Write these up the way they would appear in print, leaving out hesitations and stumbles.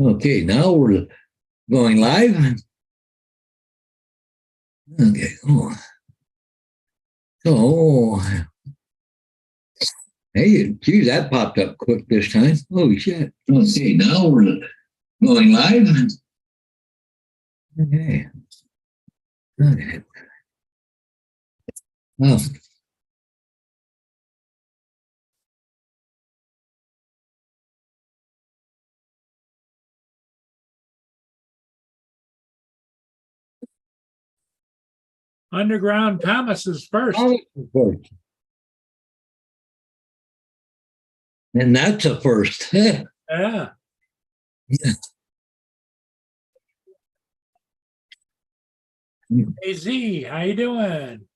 Okay, now we're going live. Okay. Oh, hey, gee, that popped up quick this time. Oh, shit. Okay, now we're going live. Okay. Okay. Well, Underground Thomas is first. and that's a first. Yeah. Hey Z, how you doing?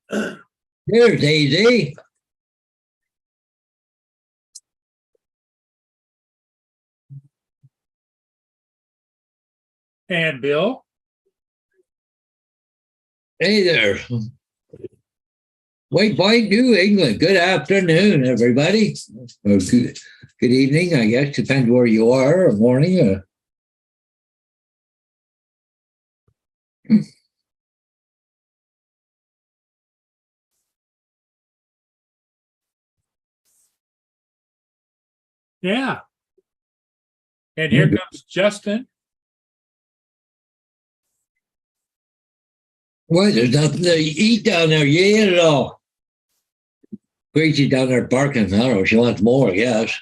There's AZ. And Bill. Hey there. Waypoint, New England. Good afternoon, everybody. Or good evening, I guess. Depends where you are, or morning. Yeah. And here comes Justin. Well, there's nothing to eat down there. You ate it all. Crazy down there barking. I don't know. She wants more, I guess.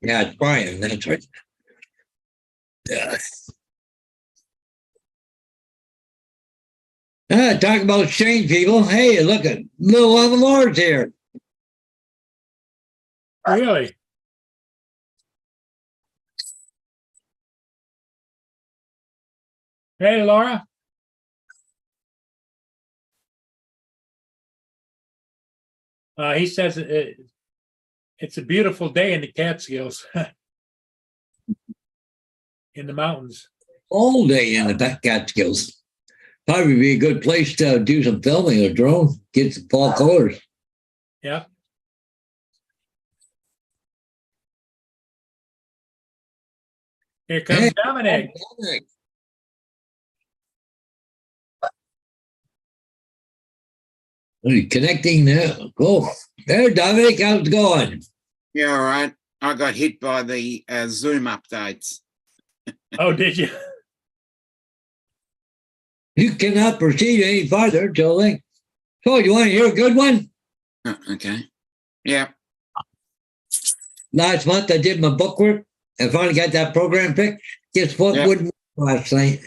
Yeah, it's Brian. That's right. Yeah. Talk about strange people. Hey, look at little on the Lord's here. Really? Hey, Laura. He says it's a beautiful day in the Catskills, in the mountains. All day in the Catskills. Probably be a good place to do some filming or drone, get some fall colors. Yeah. Here comes Dominic. Connecting now. Cool. There, Dominic, how's it going? Yeah, all right. I got hit by the Zoom updates. Oh, did you? You cannot proceed any farther, Jolie. So, you want to hear a good one? Okay. Yeah. Last month, I did my bookwork. I finally got that program picked. Guess what wouldn't work last night?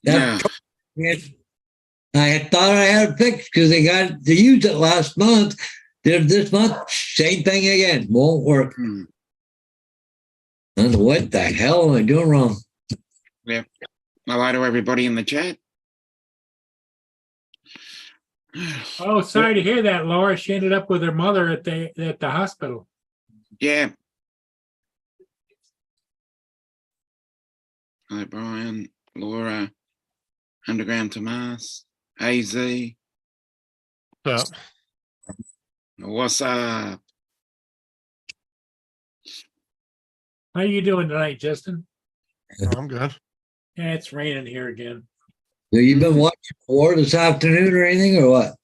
That I thought I had it fixed because they got to use it last month. Did this month, same thing again. Won't work. And what the hell am I doing wrong? Yeah. Hello to everybody in the chat. Oh, sorry to hear that, Laura. She ended up with her mother at the hospital. Yeah. Hi, Brian, Laura, Underground Tomas, AZ. Yeah. What's up? How you doing tonight, Justin? I'm good. Yeah, it's raining here again. So you been watching war this afternoon or anything, or what?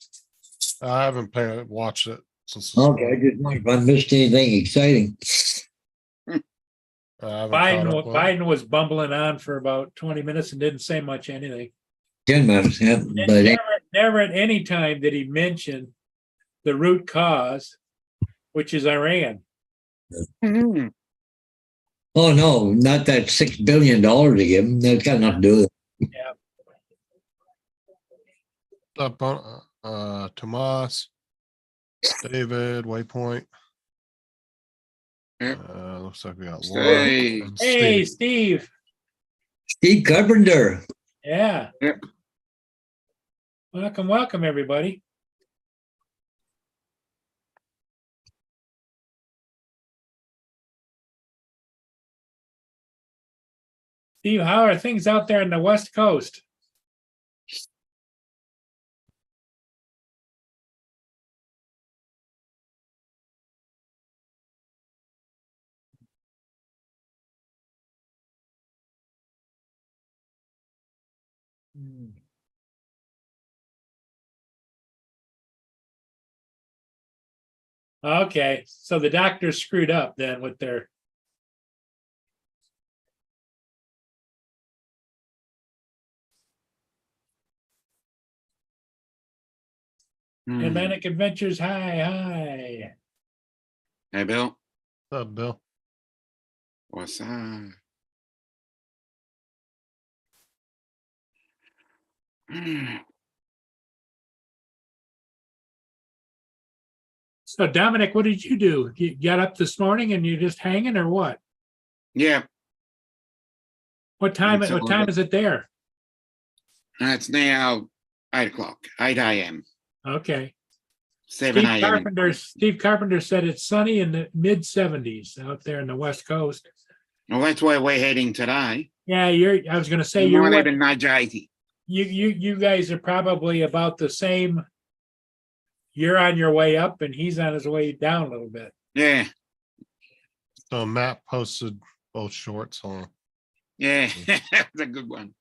I haven't watched it since. Okay, I just wondered if I missed anything exciting. Biden was bumbling on for about 20 minutes and didn't say much anything. 10 minutes, yeah. But never at any time did he mention the root cause, which is Iran. Oh no, not that $6 billion to give him. That's got nothing to do with it. Yeah. Tomas, David, Waypoint. Looks like we got Laura. And Hey, Steve. Steve Carpenter. Yeah. Yep. Welcome, everybody. Steve, how are things out there on the West Coast? Okay, so the doctor screwed up then with their. Hmm. Atlantic Adventures, hi. Hey, Bill. What's up, Bill? What's up? So Dominic, what did you do? You got up this morning and you're just hanging or what? Yeah, What time It's all is it there? it's now 8 o'clock, 8 a.m., Okay. 7 a.m. Steve Carpenter said it's sunny in the mid 70s out there in the West Coast. Well, that's where we're heading today. Yeah, I was gonna say We you're might what, even nudge 80. you guys are probably about the same. You're on your way up and he's on his way down a little bit. Yeah, So Matt posted both shorts on. yeah, that's a good one.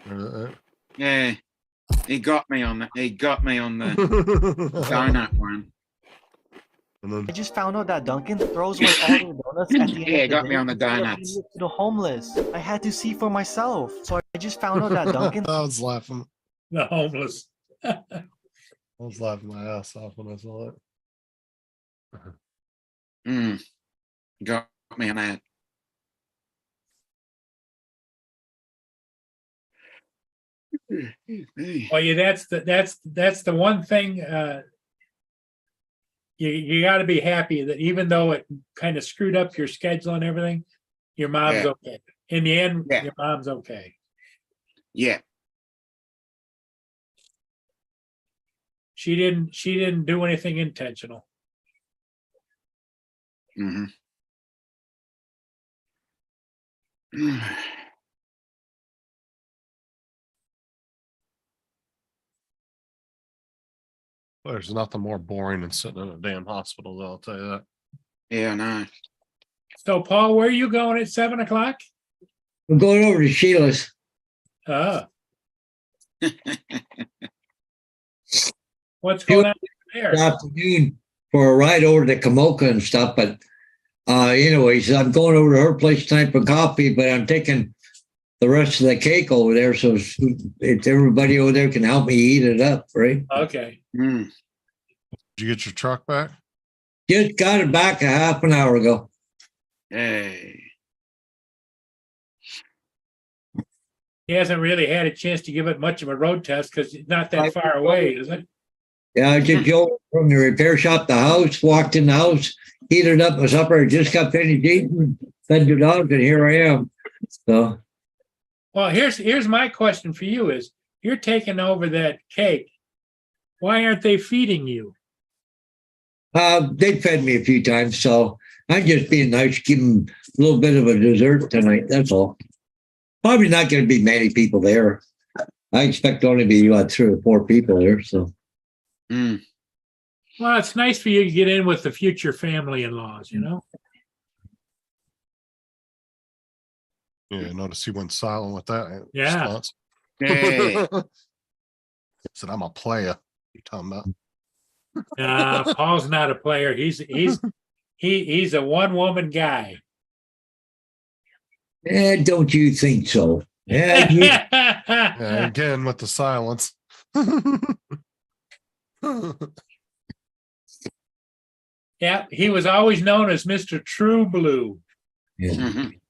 uh, Yeah, he got me on the and donut one. then I just found out that Dunkin' throws away all their donuts at the end Yeah, of the got day me on the instead of donuts. giving it to the homeless. I had to see for myself. So I just found out that Dunkin' I was laughing. The homeless. I was laughing my ass off when I saw it. Got me on that. Well, yeah, that's the one thing. You got to be happy that even though it kind of screwed up your schedule and everything, your mom's Yeah. okay. In the end, Yeah. your mom's okay. Yeah, She didn't do anything intentional. hmm There's nothing more boring than sitting in a damn hospital, though, I'll tell you that. Yeah, I know. So, Paul, where are you going at 7 o'clock? I'm going over to Sheila's. Oh, what's going on This there? afternoon for a ride over to Kamoka and stuff. But anyways, I'm going over to her place tonight for coffee, but I'm taking the rest of the cake over there. So if everybody over there can help me eat it up, right? Okay. Mm. Did you get your truck back? Just got it back a half an hour ago. Hey. He hasn't really had a chance to give it much of a road test because it's not that far away, is it? Yeah, I just drove from the repair shop to the house, walked in the house, heated up my supper, just got finished eating, fed the dogs, and here I am. So Well, here's my question for you: is you're taking over that cake? Why aren't they feeding you? they fed me a few times, so I'm just being nice, give them a little bit of a dessert tonight. That's all. Probably not going to be many people there. I expect only be 3 or 4 people there. So Mm. Well, it's nice for you to get in with the future family-in-laws, you know? Yeah, notice he went silent with that Yeah. response. Hey. Said, I'm a player. You talking about? Paul's not a player. He's a one-woman guy. don't you think so? Yeah, Yeah, again with the silence. Yeah, he was always known as Mr. True Blue. yeah. Mhm.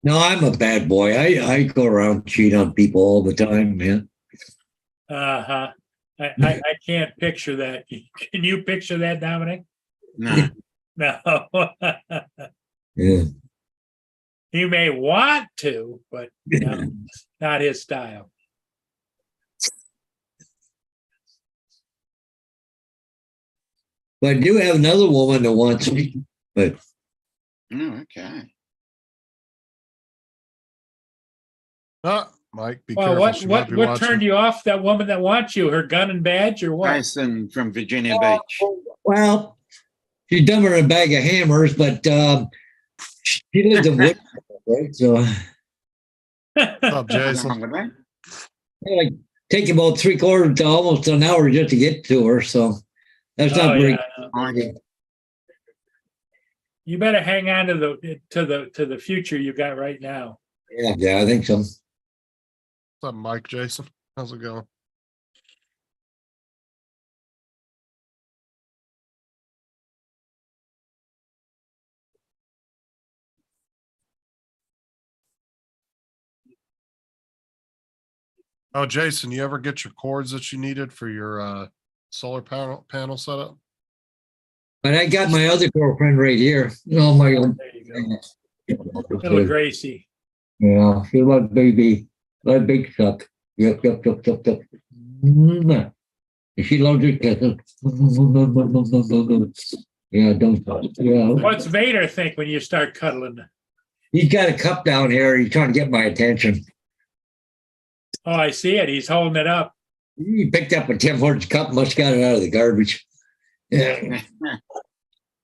No, I'm a bad boy. I go around cheat on people all the time, man. Uh-huh. I can't picture that. Can you picture that, Dominic? No. No. Yeah. You may want to, but no, not his style. But I do have another woman that wants me. But Oh, okay. Mike, be Well, careful. what She might be what watching. turned you off that woman that wants you? Her gun and badge or what? Jason from Virginia Beach. well, she's dumber than a bag of hammers, but she lives in Wood, right? So What's up, Nothing Jason? wrong with that. like take about 3/4 to almost an hour just to get to her. So that's Oh, not very. yeah. You better hang on to the future you got right now. Yeah, I think so. What's up, Mike Jason? How's it going? Oh, Jason, you ever get your cords that you needed for your solar panel setup? But I got my other girlfriend right here. Oh my God. There you go. Little Gracie. Yeah, she was baby. A big suck. Yep. And she loves her kisses. Yeah, don't touch. Yeah. What's Vader think when you start cuddling? He's got a cup down here. He's trying to get my attention. Oh, I see it. He's holding it up. He picked up a Tim Hortons cup, must got it out of the garbage. Yeah.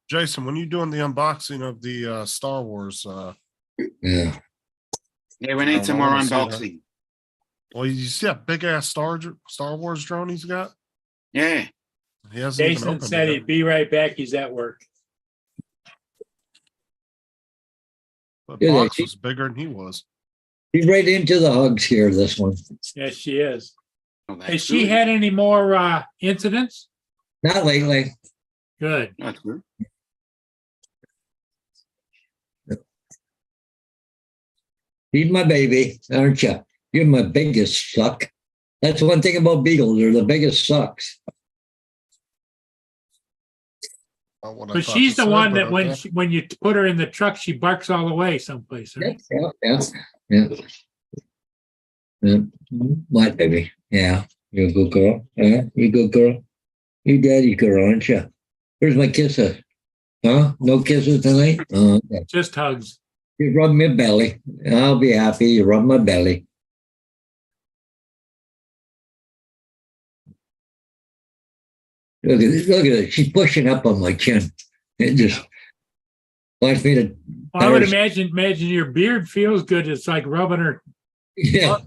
Jason, when you doing the unboxing of the Star Wars? Yeah. Yeah, we need some more unboxing. Well, you see that big ass Star Wars drone he's got? Yeah. He hasn't even Jason opened said it he'd yet. be right back. He's at work. The Yeah, box she- was bigger than he was. He's right into the hugs here, this one. Yes, she is. Oh, that's Has she good. had any more incidents? Not lately. Good. That's good. He's my baby, aren't you? You're my biggest suck. That's one thing about beagles. They're the biggest sucks. Not what I But thought she's you the said, one but that okay. when you put her in the truck, she barks all the way someplace. Right? Yeah. My baby. Yeah. You're a good girl. Yeah, you a good girl. You daddy girl, aren't you? Where's my kisses? Huh? No kisses tonight? Oh, okay. Just hugs. You rub my belly. I'll be happy. You rub my belly. Look at this. Look at it. She's pushing up on my chin. It just wants me to. Well, I would imagine your beard feels good. It's like rubbing her. Yeah.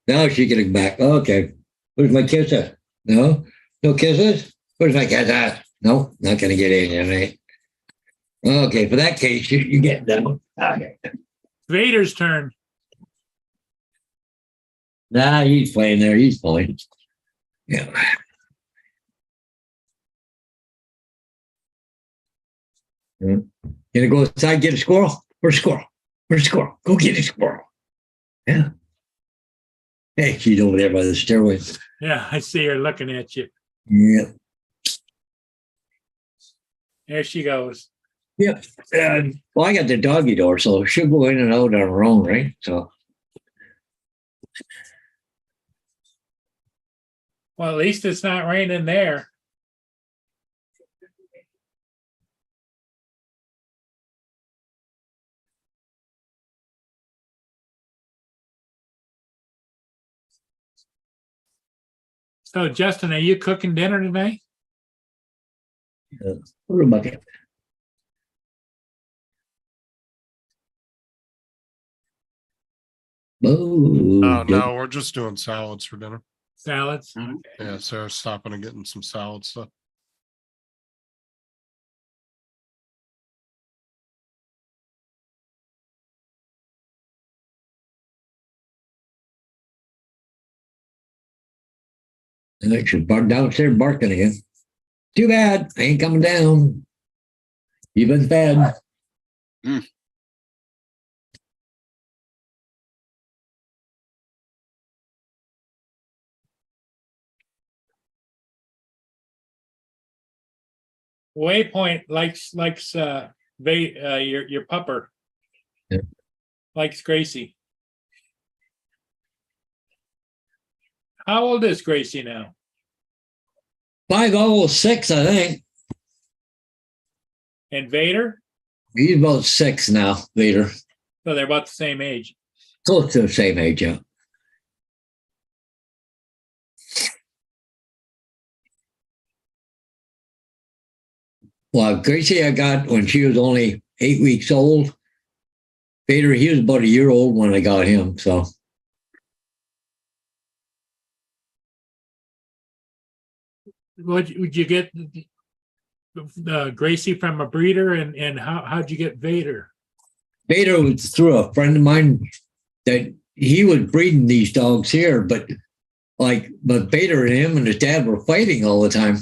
Now she's getting back. Okay. Where's my kisses? No? No kisses? Where's my kisses? No, not going to get in tonight. Okay, for that case, you get down. Okay. Vader's turn. Nah, he's playing there. He's playing. Yeah. Gonna go outside, get a squirrel? Where's a squirrel? Where's a squirrel? Go get a squirrel. Yeah. Hey, she's over there by the stairway. Yeah, I see her looking at you. Yeah. There she goes. Yeah. Well, I got the doggy door, so she'll go in and out on her own, right? So, Well, at least it's not raining there. So, Justin, are you cooking dinner tonight? what about it? Oh, Oh, no, we're just doing salads for dinner. Salads? Yeah, Sarah's stopping and getting some salad stuff. And she's downstairs barking again. Too bad. I ain't coming down. You've been fed. Waypoint likes your pupper. Yeah. Likes Gracie. How old is Gracie now? 506, I think. And Vader? He's about 6 now, Vader. So they're about the same age. Close to the same age, yeah. Well, Gracie I got when she was only 8 weeks old. Vader, he was about a year old when I got him, so. would you get Gracie from a breeder, and how'd you get Vader? Vader was through a friend of mine that he was breeding these dogs here, but Vader and him and his dad were fighting all the time.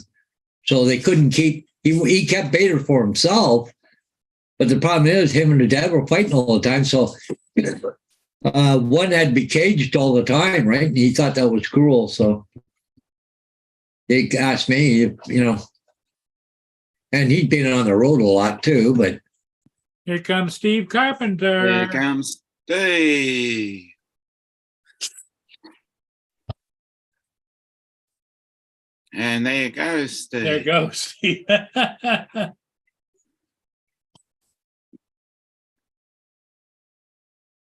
So they couldn't keep, he kept Vader for himself. But the problem is him and the dad were fighting all the time. So one had to be caged all the time, right? And he thought that was cruel. So he asked me, and he'd been on the road a lot too, but. Here comes Steve Carpenter. Here comes Steve. And there goes Steve. There goes Steve.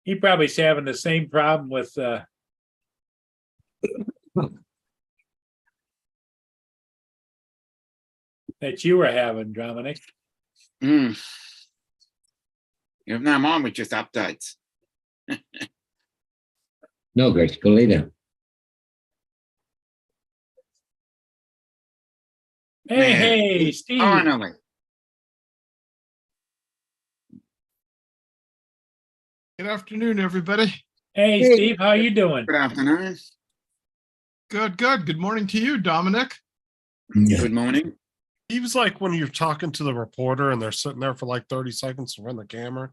He probably's having the same problem with that you were having, Dominic. You have no mind with just updates. No, Grace, go lay down. Hey, Steve. Finally. Good afternoon, everybody. Hey, Steve, how you doing? Good afternoon. Good. Good morning to you, Dominic. Yeah. Good morning. He was like when you're talking to the reporter and they're sitting there for like 30 seconds in front of the camera.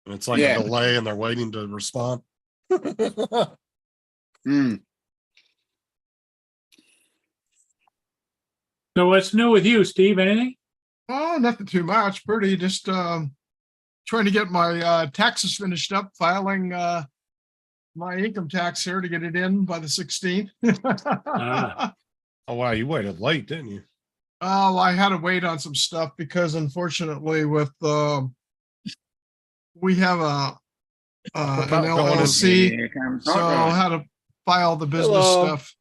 And it's like Yeah. a delay and they're waiting to respond. Mm. So what's new with you, Steve? Anything? Oh, nothing too much. Pretty just trying to get my taxes finished up, filing my income tax here to get it in by the 16th. Ah. Oh, wow. You waited late, didn't you? Oh, I had to wait on some stuff because unfortunately with we have an LLC, Here comes so Hot I Rod. had to file the business Hello. stuff.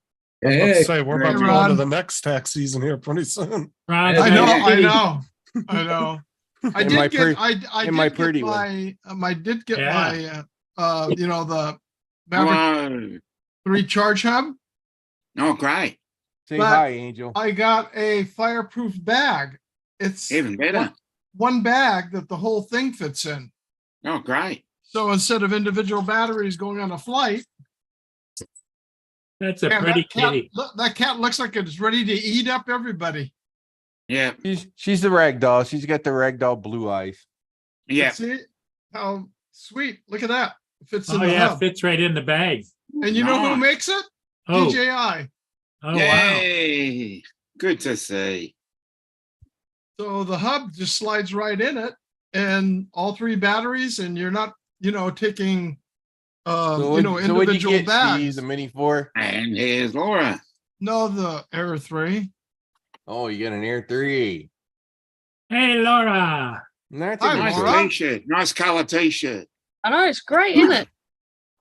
I was about to Hey, say, we're about to Hey, go into Ron. the next tax season here pretty soon. Ron, I nice know, to I see you. know. I In did my get, pretty- I in did my get pretty my, I did get Yeah. my, the Maverick Hello. 3 charge hub. Oh, great. Say But- hi, Angel. I got a fireproof bag. It's Even better. one bag that the whole thing fits in. Oh, great. So instead of individual batteries going on a flight, That's a man, pretty that cat, kitty. that cat looks like it's ready to eat up everybody. Yeah. She's the rag doll. She's got the rag doll blue eyes. Yeah. See how sweet. Look at that. It fits in Oh the yeah, hub. fits right in the bag. And you know who Nice. makes it? Oh, DJI. oh wow. Yay. Good to see. So the hub just slides right in it and all 3 batteries, and you're not, taking So what'd you individual get, bags. Steve? The Mini 4? And here's Laura. No, the Air 3. Oh, you got an Air 3. Hey, Laura. That's Hi, a good Nice Laura. choice. t-shirt. Nice color t-shirt. I know, it's great, isn't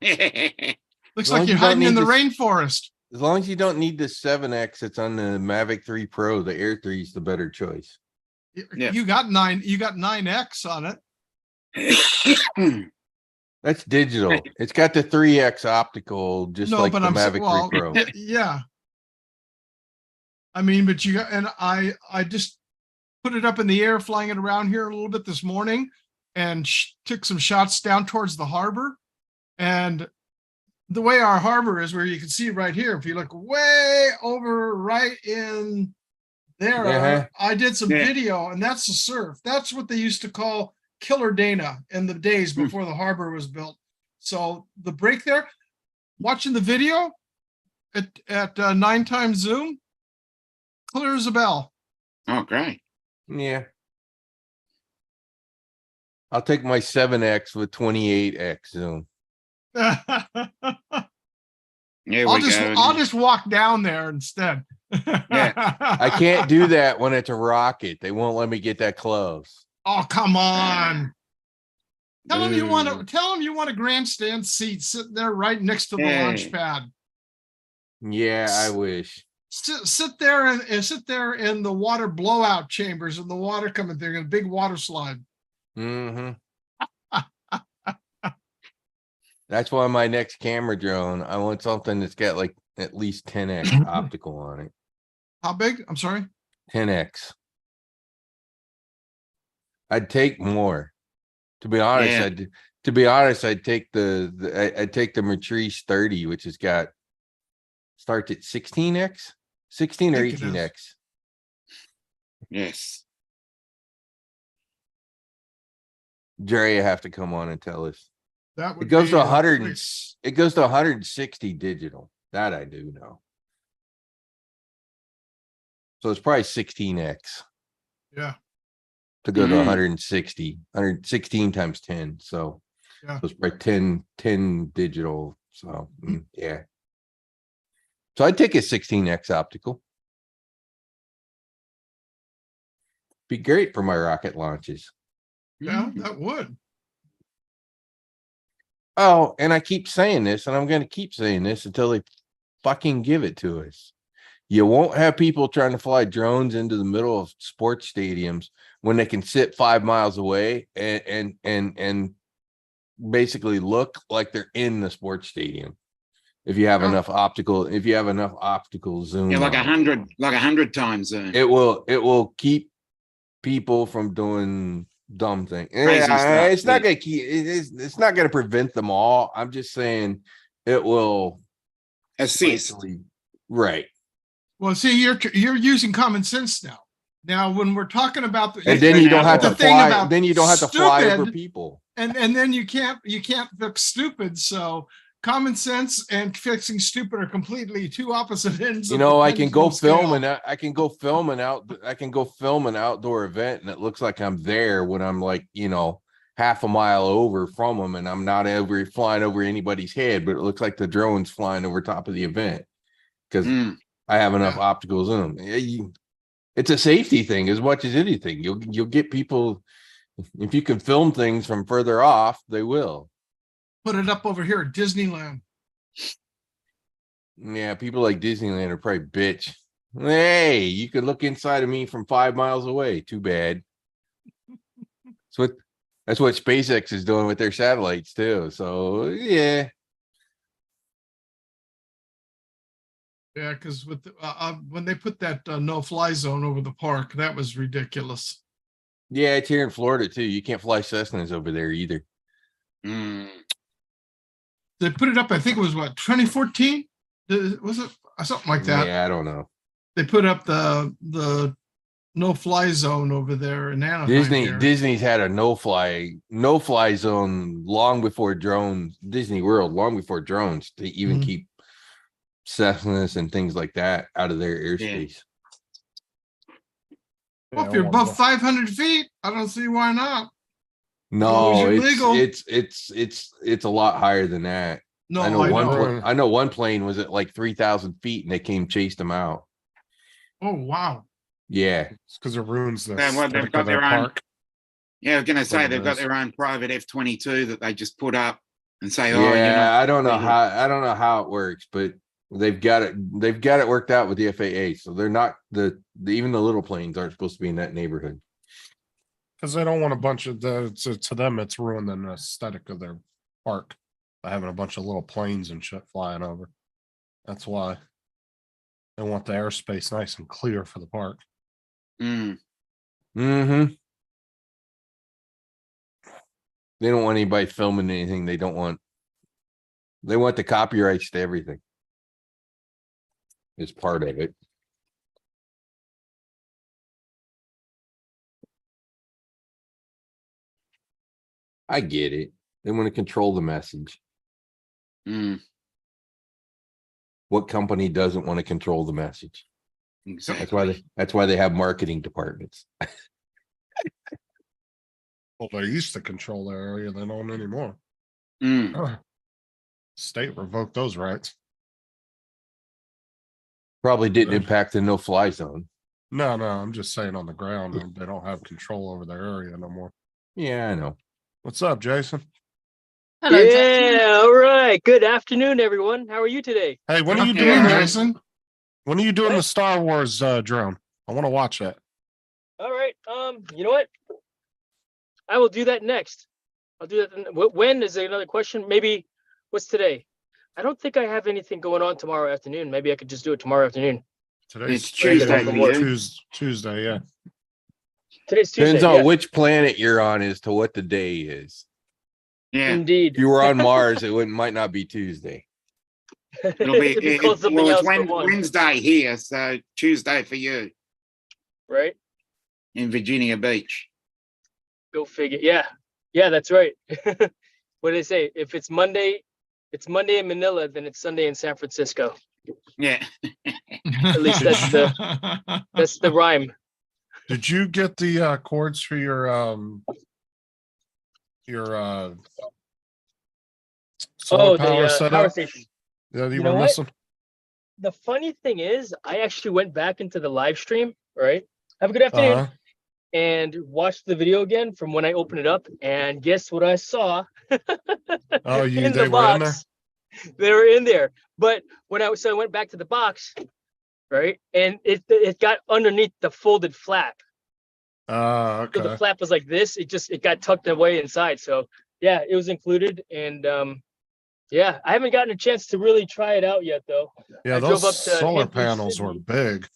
it? Looks As long like as you're you don't hiding in need the this- rainforest. As long as you don't need the 7X that's on the Mavic 3 Pro, the Air 3 is the better choice. Yeah. You got 9X on it. That's digital. It's got the 3X optical, just No, like but the I'm Mavic 3 Pro. Yeah. I mean, but you got, and I just put it up in the air, flying it around here a little bit this morning, and took some shots down towards the harbor. And the way our harbor is, where you can see right here, if you look way over right in there, Uh-huh. I did some Yeah. video, and that's the surf. That's what they used to call Killer Dana in the days Hmm. before the harbor was built. So the break there, watching the video at 9 times zoom, clear as a bell. Oh, great. Yeah. I'll take my 7X with 28X zoom. Here I'll we just go. I'll just walk down there instead. I can't do that when it's a rocket. They won't let me get that close. Oh, come on. Tell them you want Boo. a grandstand seat sitting there right next to the Hey. launch pad. Yeah, I wish. Sit there and sit there in the water blowout chambers and the water coming through, in a big water slide. Mm-hmm. That's why my next camera drone, I want something that's got like at least 10X optical on it. How big? I'm sorry. 10x. I'd take more. To be honest, Yeah. I'd take I'd take the Matrice 30, which has got starts at 16x, 16 or I think it is. 18x. Yes. Jerry, you have to come on and tell us. That would It goes be to a 100. choice. It goes to 160 digital. That I do know. So it's probably 16x Yeah. to go to Mhm. 160, 116 times 10. So Yeah. it's probably 10 digital. So yeah. So I'd take a 16x optical. Be great for my rocket launches. Yeah, that would. Oh, and I keep saying this, and I'm going to keep saying this until they fucking give it to us. You won't have people trying to fly drones into the middle of sports stadiums when they can sit 5 miles away and basically look like they're in the sports stadium. If you have Yeah. enough optical zoom, Yeah, like on it. 100 times zoom. It will keep people from doing dumb things. Crazy Yeah, stuff, it's not yeah. gonna keep it's not gonna prevent them all. I'm just saying it will Assist. likely- right. Well, see, you're using common sense now. Now, when we're talking about the And then you don't have The to thing fly. about Then you don't have to fly over stupid- people. and then you can't fix stupid. So common sense and fixing stupid are completely two opposite ends. You of know, the I can go pendulum film scale. I can go film an outdoor event, and it looks like I'm there when I'm like, half a mile over from them, and I'm not ever flying over anybody's head, but it looks like the drone's flying over top of the event because Mm. I have enough Yeah. optical zoom. It's a safety thing as much as anything. You'll get people, if you can film things from further off, they will. Put it up over here at Disneyland. Yeah, people like Disneyland are probably bitch. Hey, you could look inside of me from 5 miles away. Too bad. That's what SpaceX is doing with their satellites too. So yeah. Yeah, because with when they put that no-fly zone over the park, that was ridiculous. Yeah, it's here in Florida too. You can't fly Cessnas over there either. Mm. They put it up. I think it was what 2014. Was it something like that? Yeah, I don't know. They put up the no-fly zone over there in Anaheim. here. Disney's had a no-fly zone long before drones. Disney World long before drones to even Mhm. keep Cessnas and things like that out of their airspace. Well, if you're above 500 feet, I don't see why not. No, you're legal. it's a lot higher than that. No, I know I one. know. I know one plane was at like 3,000 feet, and they chased them out. Oh wow. Yeah, It's because it ruins the Yeah, well, they've aesthetic got of their their own- park. Yeah, I was going to say What it they've got is. their own private F-22 that they just put up and say, yeah. "Oh, you're not I don't know legal." how it works, but they've got it. They've got it worked out with the FAA, so they're not even the little planes aren't supposed to be in that neighborhood. Because they don't want a bunch of to them, it's ruining the aesthetic of their park by having a bunch of little planes and shit flying over. That's why they want the airspace nice and clear for the park. Mm. Mm-hmm. They don't want anybody filming anything. They want the copyrights to everything. It's part of it. I get it. They want to control the message. Mm. What company doesn't want to control the message? Exactly. That's why they have marketing departments. Well, they used to control their area, they don't anymore. Mm. State revoked those rights. Probably didn't Yeah. impact the no-fly zone. No, I'm just saying on the ground, they don't have control over their area no more. Yeah, I know. What's up, Jason? Hello, Jason. Yeah, all right. Good afternoon, everyone. How are you today? Hey, when are you Good doing afternoon, that? Jason? When are you doing the Star Wars drone? I want to watch that. All right. You know what? I will do that next. I'll do that. When is another question? Maybe what's today? I don't think I have anything going on tomorrow afternoon. Maybe I could just do it tomorrow afternoon. Today's Tuesday for you. Tuesday, yeah. Today's Tuesday. Depends on Yeah, which planet you're on as to what the day is. Yeah, indeed. If you were on Mars, might not be Tuesday. it'll be, It'd be called something well, it's else for one, Wednesday here, so Tuesday for you right? in Virginia Beach. Go figure. Yeah, yeah, that's right. What do they say? If it's Monday in Manila, then it's Sunday in San Francisco. Yeah. At least that's the rhyme. Did you get the cords for your solar power Power setup station. that you You know were what? missing? The funny thing is, I actually went back into the live stream. Right. Have a good afternoon. Uh-huh. And watched the video again from when I opened it up. And guess what I saw? Oh, in they the were in there? box. They were in there. But when I went back to the box, right, and it got underneath the folded flap. So the Okay. flap was like this. It got tucked away inside. So yeah, it was included. And yeah, I haven't gotten a chance to really try it out yet though. Yeah, I those drove up to solar Hampton panels were Sydney. big.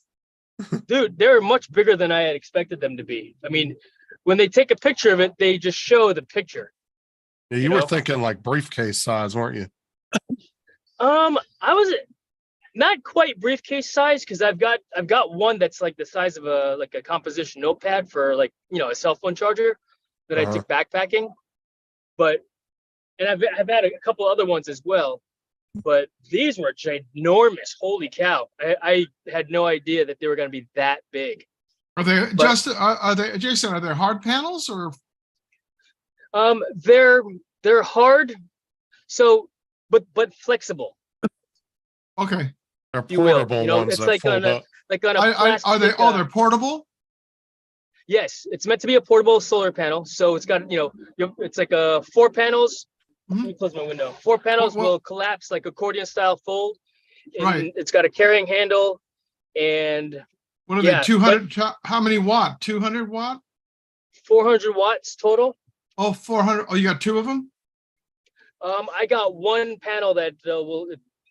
Dude, they're much bigger than I had expected them to be. I mean, when they take a picture of it, they just show the picture. Yeah, you were thinking like briefcase size, weren't you? I was not quite briefcase size because I've got one that's like the size of a composition notepad for like, a cell phone charger that I took backpacking. But and I've had a couple other ones as well. But these were ginormous. Holy cow. I had no idea that they were going to be that big. Are they just, are they, Jason, are they hard panels or? They're hard. So, but flexible. Okay. They're You will, portable ones it's that like fold up. on a Are plastic, they, they're portable? Yes, it's meant to be a portable solar panel. So it's got, it's like 4 panels. Let me close my window. 4 panels Well- will collapse like accordion style fold. And Right. It's got a carrying handle and What are Yeah, they, 200, how many watt? 200 watt? 400 watts total. Oh, 400. Oh, you got 2 of them? I got one panel that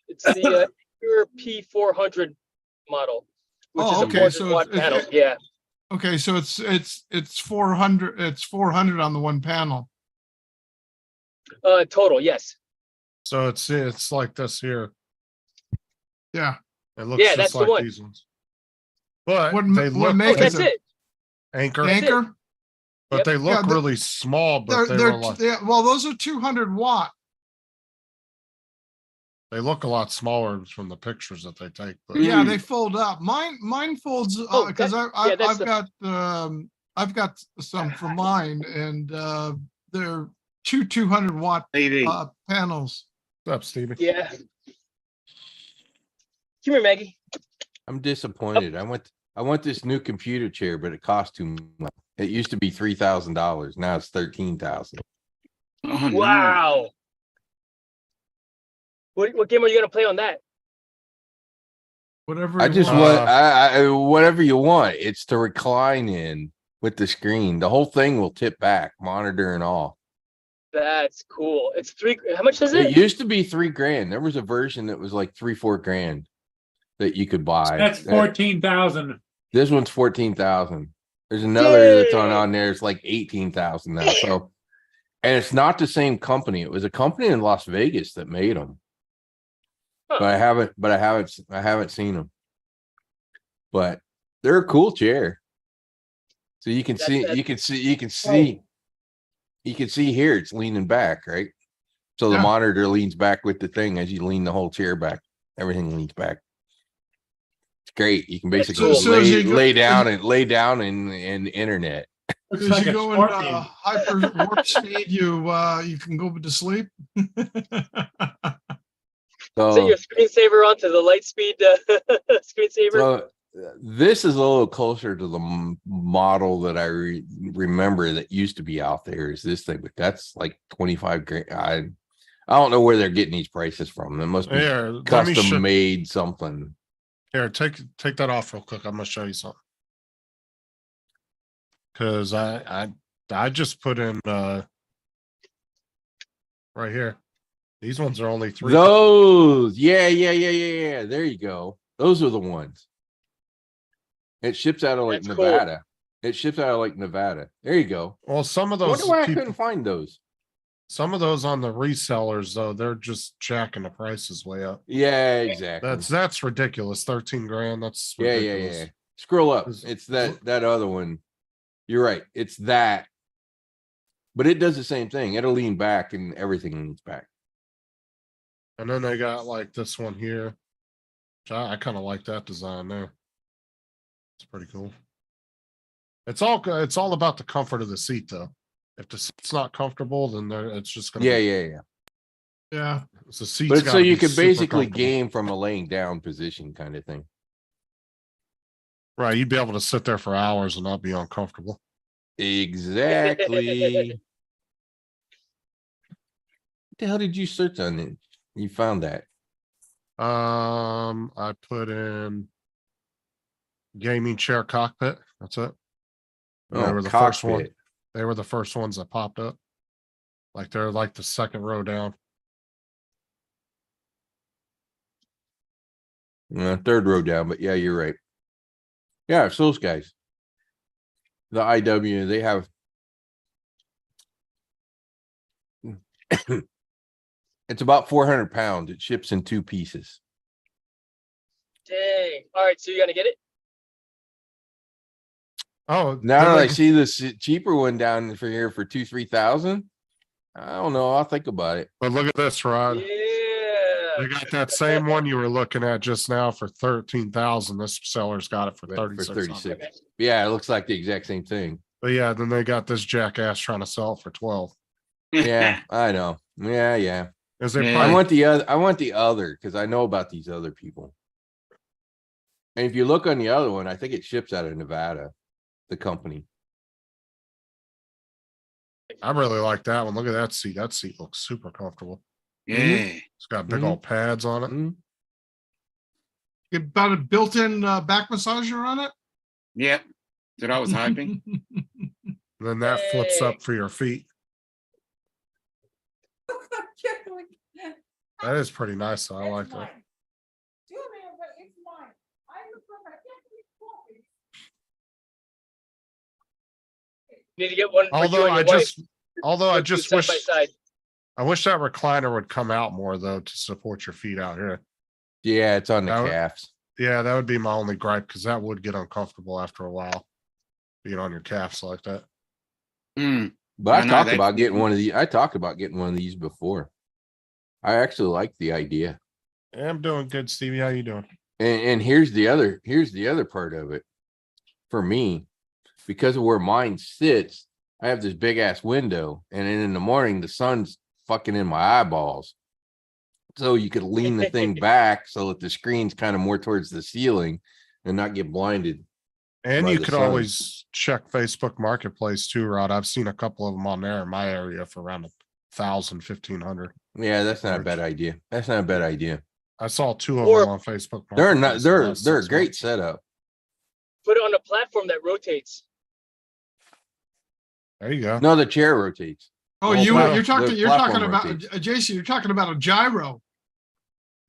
it's the Pure P400 model, which Oh, is a okay, 400 so watt it's- panel. Yeah. Okay, so it's 400, it's 400 on the one panel. Total, yes. So it's like this here. Yeah. It looks Yeah, that's just the like one. these ones. But What they look make like That's is it. anchor, That's it. Anchor? but Yep. they look Yeah, really small, but They're, they they're, were like, well, those are 200 watt. they look a lot smaller from the pictures that they take. But Yeah, they fold up. Mine folds, Oh, because yeah, that's I've got some for mine and, they're 200 watt, TV. panels. what's up, Stevie? Yeah. Come here, Maggie. I'm disappointed. I want this new computer chair, but it costs too much. It used to be $3,000. Now it's 13,000. Oh, no. Wow. What game are you gonna play on that? Whatever. I you just want. want I whatever you want. It's to recline in with the screen. The whole thing will tip back, monitor and all. That's cool. It's 3. How much is It it? used to be $3,000. There was a version that was like 3-4 grand that you could buy. That's 14,000. This one's 14,000. There's another that's Yay. on there. It's like 18,000 now. So, and it's not the same company. It was a company in Las Vegas that made them. Huh. But I haven't seen them. But they're a cool chair. So you can see here it's leaning back, right? So the Yeah. monitor leans back with the thing as you lean the whole chair back. Everything leans back. It's great. You can That's basically cool. So as you go- lay down in the internet. Looks As like you a go sport into game. hyper warp speed, you can go to sleep. So, Set your screensaver onto the light speed screensaver. so this is a little closer to the model that I remember that used to be out there is this thing, but that's like 25 grand. I don't know where they're getting these prices from. It must be Here, let me custom made something. Here, take that off real quick. I'm gonna show you something. Cause I just put in right here. These ones are only 3. Those, yeah. There you go. Those are the ones. It ships out of like That's cool. Nevada. It ships out of like Nevada. There you go. Well, some of I those wonder why I people, couldn't find those. some of those on the resellers though, they're just jacking the prices way up. Yeah, exactly. That's ridiculous. 13 grand. That's yeah, ridiculous. yeah. Scroll up. Is- It's that other one. You're right. It's that. But it does the same thing. It'll lean back and everything leans back. And then they got like this one here. Which I kind of like that design there. It's pretty cool. It's all about the comfort of the seat though. If the seat's not comfortable, then it's just gonna Yeah, be, yeah. Yeah. the seat's But so gotta you be could super basically comfortable. game from a laying down position kind of thing. Right, you'd be able to sit there for hours and not be uncomfortable. Exactly. What the hell did you search on it? You found that. I put in gaming chair cockpit. That's it. And they Oh, were the first one. cockpit. They were the first ones that popped up. Like they're like the second row down. Third row down, but yeah, you're right. Yeah, it's those guys. The IW, they have. It's about 400 pounds. It ships in 2 pieces. Dang. All right, so you're gonna get it? Oh, Now they're that I like- see this cheaper one down for here for 2,000-3,000, I don't know. I'll think about it. but look at this, Rod. Yeah. They got that same one you were looking at just now for 13,000. This seller's got it for For 36. 36. Yeah, it looks like the exact same thing. But yeah, then they got this jackass trying to sell it for 12. Yeah, I know. Yeah. Is they Yeah. I probably want the other because I know about these other people. And if you look on the other one, I think it ships out of Nevada, the company. I really like that one. Look at that seat. That seat looks super comfortable. Yeah. It's got big Mhm. old pads on it. Mhm. About a built-in back massager on it. Yep. That I was hoping. And then that flips up for your feet. That is pretty nice. Though. I like that. Need to get one for you Although and I your wife. although I Do just side wish by side. I wish that recliner would come out more though to support your feet out here. Yeah, it's on the That would- calves. Yeah, that would be my only gripe because that would get uncomfortable after a while. Being on your calves like that. Mm. But I I know, talked that's about getting different. one of these. I talked about getting one of these before. I actually like the idea. Yeah, I'm doing good, Stevie. How you doing? And here's the other part of it. For me, because of where mine sits, I have this big ass window, and then in the morning the sun's fucking in my eyeballs. So you could lean the thing back so that the screen's kind of more towards the ceiling and not get blinded. And by you the could sun. always check Facebook Marketplace too, Rod. I've seen a couple of them on there in my area for around 1,000, 1,500. Yeah, that's not a bad idea. That's not a bad idea. I saw 2 of Or- them on Facebook. They're not. Marketplace in the They're last they're a 6 great months. setup. Put it on a platform that rotates. There you go. No, the chair rotates. Oh, Well, you're the talking platform about rotates. Jason. You're talking about a gyro.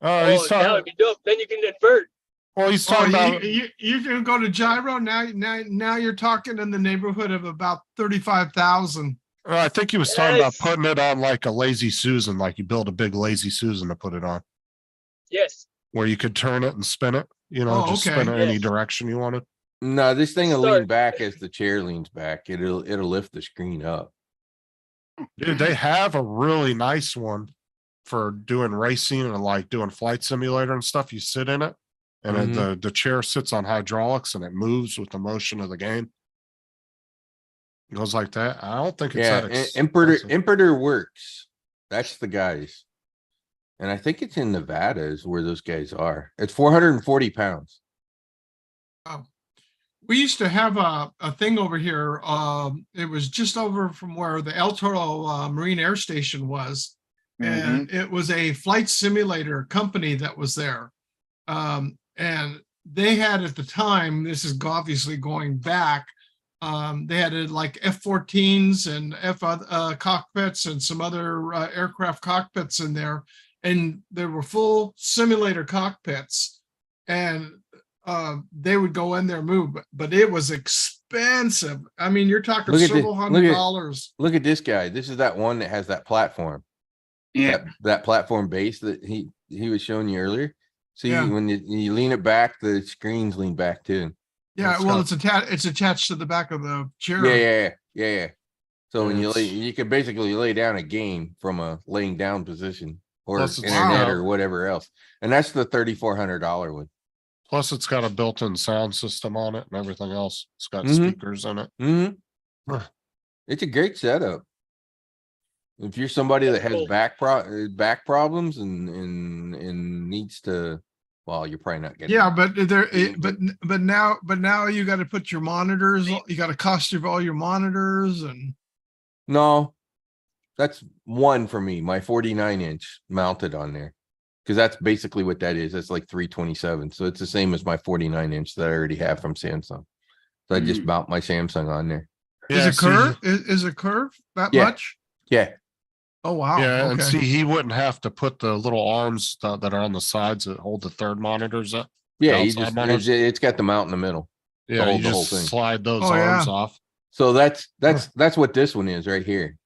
Oh, he's Oh, that talking. would be dope. Then you can invert. Well, he's Oh, talking about. you can go to gyro now. You're talking in the neighborhood of about 35,000. I think he was talking about Yes. putting it on like a lazy Susan, like you build a big lazy Susan to put it on, Yes. where you could turn it and spin it. You know, Oh, just okay. spin it any Yes. direction you wanted. No, this thing will lean Start. back as the chair leans back. It'll lift the screen up. Dude, they have a really nice one for doing racing and like doing flight simulator and stuff. You sit in it, and then Mhm. the chair sits on hydraulics and it moves with the motion of the game. It goes like that. I don't think it's Yeah, that Importer expensive. Works. That's the guys. And I think it's in Nevada is where those guys are. It's 440 pounds. We used to have a thing over here. It was just over from where the El Toro Marine Air Station was. And it was a flight simulator company that was there. And they had at the time, this is obviously going back, they had like F-14s and F cockpits and some other aircraft cockpits in there. And there were full simulator cockpits. And they would go in there and move, but it was expensive. I mean, you're talking Look at several this- hundred look at- dollars. Look at this guy. This is that one that has that platform. Yeah. That platform base that he was showing you earlier. See, Yeah. when you lean it back, the screens lean back too. Yeah, It's well, got- it's attached to the back of the chair. Yeah. So when you lay, It's- you can basically lay down a game from a laying down position or Plus it's- internet Wow. or whatever else. And that's the $3,400 one. Plus it's got a built-in sound system on it and everything else. It's got Mhm. speakers in it. Hmm. It's a great setup. If you're somebody that has Cool. back problems and needs to, well, you're probably not getting. Yeah, but but now you got to put your monitors, you got to cost you all your monitors and No, that's one for me, my 49-inch mounted on there. Cause that's basically what that is. That's like 327. So it's the same as my 49-inch that I already have from Samsung. So I just Mm. mount my Samsung on there. is Yeah, it see, curve? Is it curve that Yeah. much? Yeah, Oh, wow. Yeah, and Okay. see, he wouldn't have to put the little arms that are on the sides that hold the third monitors up. yeah, you outside just, monitors. it's got the mount in the middle. Yeah, whole- you the whole just thing. slide those Oh, yeah. arms off. So that's what this one is right here.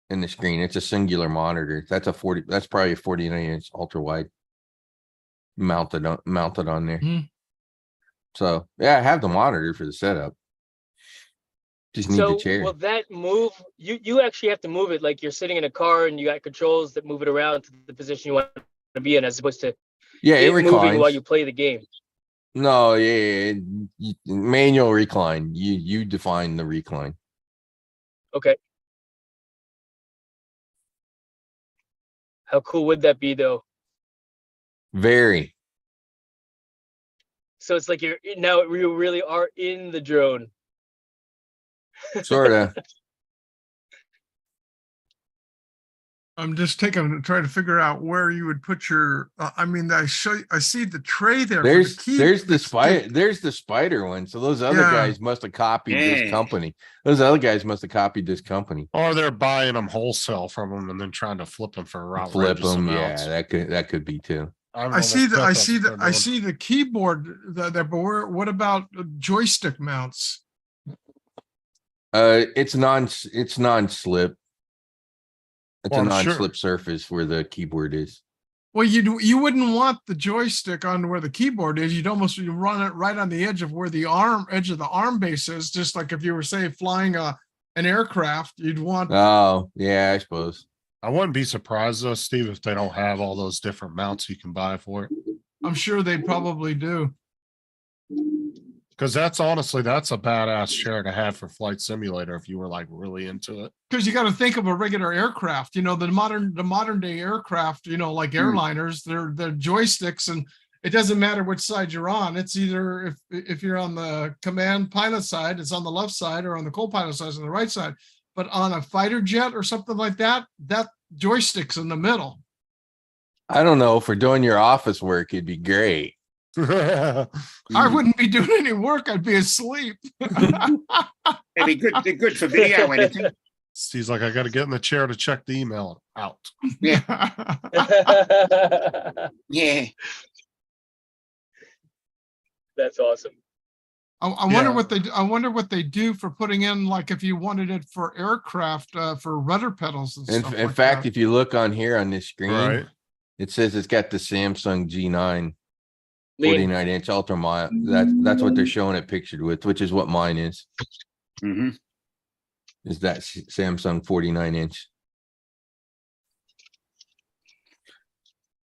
In the screen, it's a singular monitor. That's probably a 49-inch ultra wide. Mounted on there. Hmm. So yeah, I have the monitor for the setup. Just need the So chair. will that move? You actually have to move it like you're sitting in a car and you got controls that move it around to the position you want to be in, as opposed to Yeah, it moving while reclines. you play the game. No, yeah, manual recline. You define the recline. Okay. How cool would that be, though? Very. So it's like you really are in the drone. Sorta. I'm just trying to figure out where you would put your, I mean, I see the tray there. for There's key. the spider. There's the spider one. So those other Yeah. guys must have copied this Yeah. company. Those other guys must have copied this company. Or they're buying them wholesale from them and then trying to flip them for Flip outrageous them. Yeah, amounts. that could be too. I see the keyboard there, but what about joystick mounts? It's non-slip. It's Well, a I'm sure. non-slip surface where the keyboard is. Well, you wouldn't want the joystick on where the keyboard is. You'd almost run it right on the edge of where the edge of the arm base is. Just like if you were, say, flying an aircraft, you'd want. Oh, yeah, I suppose. I wouldn't be surprised though, Steve, if they don't have all those different mounts you can buy for it. I'm sure they probably do. Because that's a badass chair to have for Flight Simulator if you were like really into it. Because you got to think of a regular aircraft. You know, the modern day aircraft. You know, like airliners, they're joysticks, and it doesn't matter which side you're on. It's either if you're on the command pilot side, it's on the left side, or on the co-pilot side, it's on the right side. But on a fighter jet or something like that, that joystick's in the middle. I don't know. For doing your office work, it'd be great. I wouldn't be doing any work. I'd be asleep. It'd be good. They're good for video editing. Steve's like, I got to get in the chair to check the email out. Yeah. That's awesome. I wonder Yeah. I wonder what they do for putting in, like, if you wanted it for aircraft, for rudder pedals and stuff. In like fact, that. if you look on here on this screen, Right. it says it's got the Samsung G9 Lean. 49-inch ultra mile. That's what they're showing it pictured with, which is what mine is. Hmm. Is that Samsung 49-inch?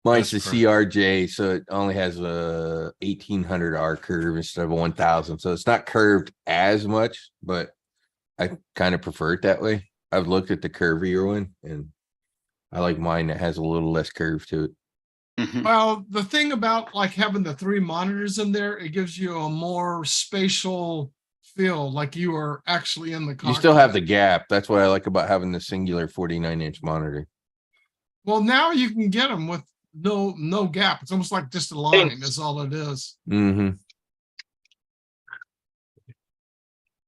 Mine's the That's perfect. CRJ, so it only has a 1800 R curve instead of a 1000. So it's not curved as much, but I kind of prefer it that way. I've looked at the curvier one, and I like mine that has a little less curve to it. Hmm. Well, the thing about like having the 3 monitors in there, it gives you a more spatial feel, like you are actually in the cockpit. You still have the gap. That's what I like about having the singular 49-inch monitor. Well, now you can get them with no gap. It's almost like just a line is all it is. Mm-hmm.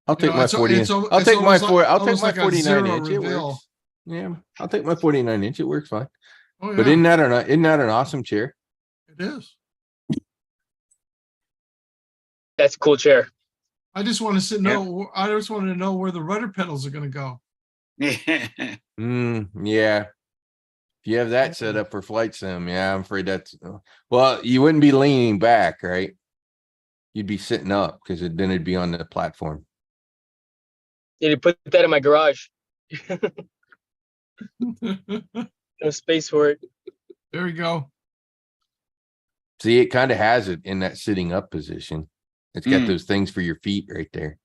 I'll You take know, my it's 40. it's al- I'll it's take my almost like- 4. I'll take almost my like a zero 49-inch. It reveal. works. Yeah, I'll take my 49-inch. It works fine. Oh, But yeah, isn't that an awesome chair? it is. That's a cool chair. I just want to know. I just want to know where the rudder pedals are going to go. Yeah. If you have that set up for flight sim, yeah, I'm afraid that's, well, you wouldn't be leaning back, right? You'd be sitting up because then it'd be on the platform. Need to put that in my garage. No space for it. There you go. See, it kind of has it in that sitting up position. It's got those things for your feet right there.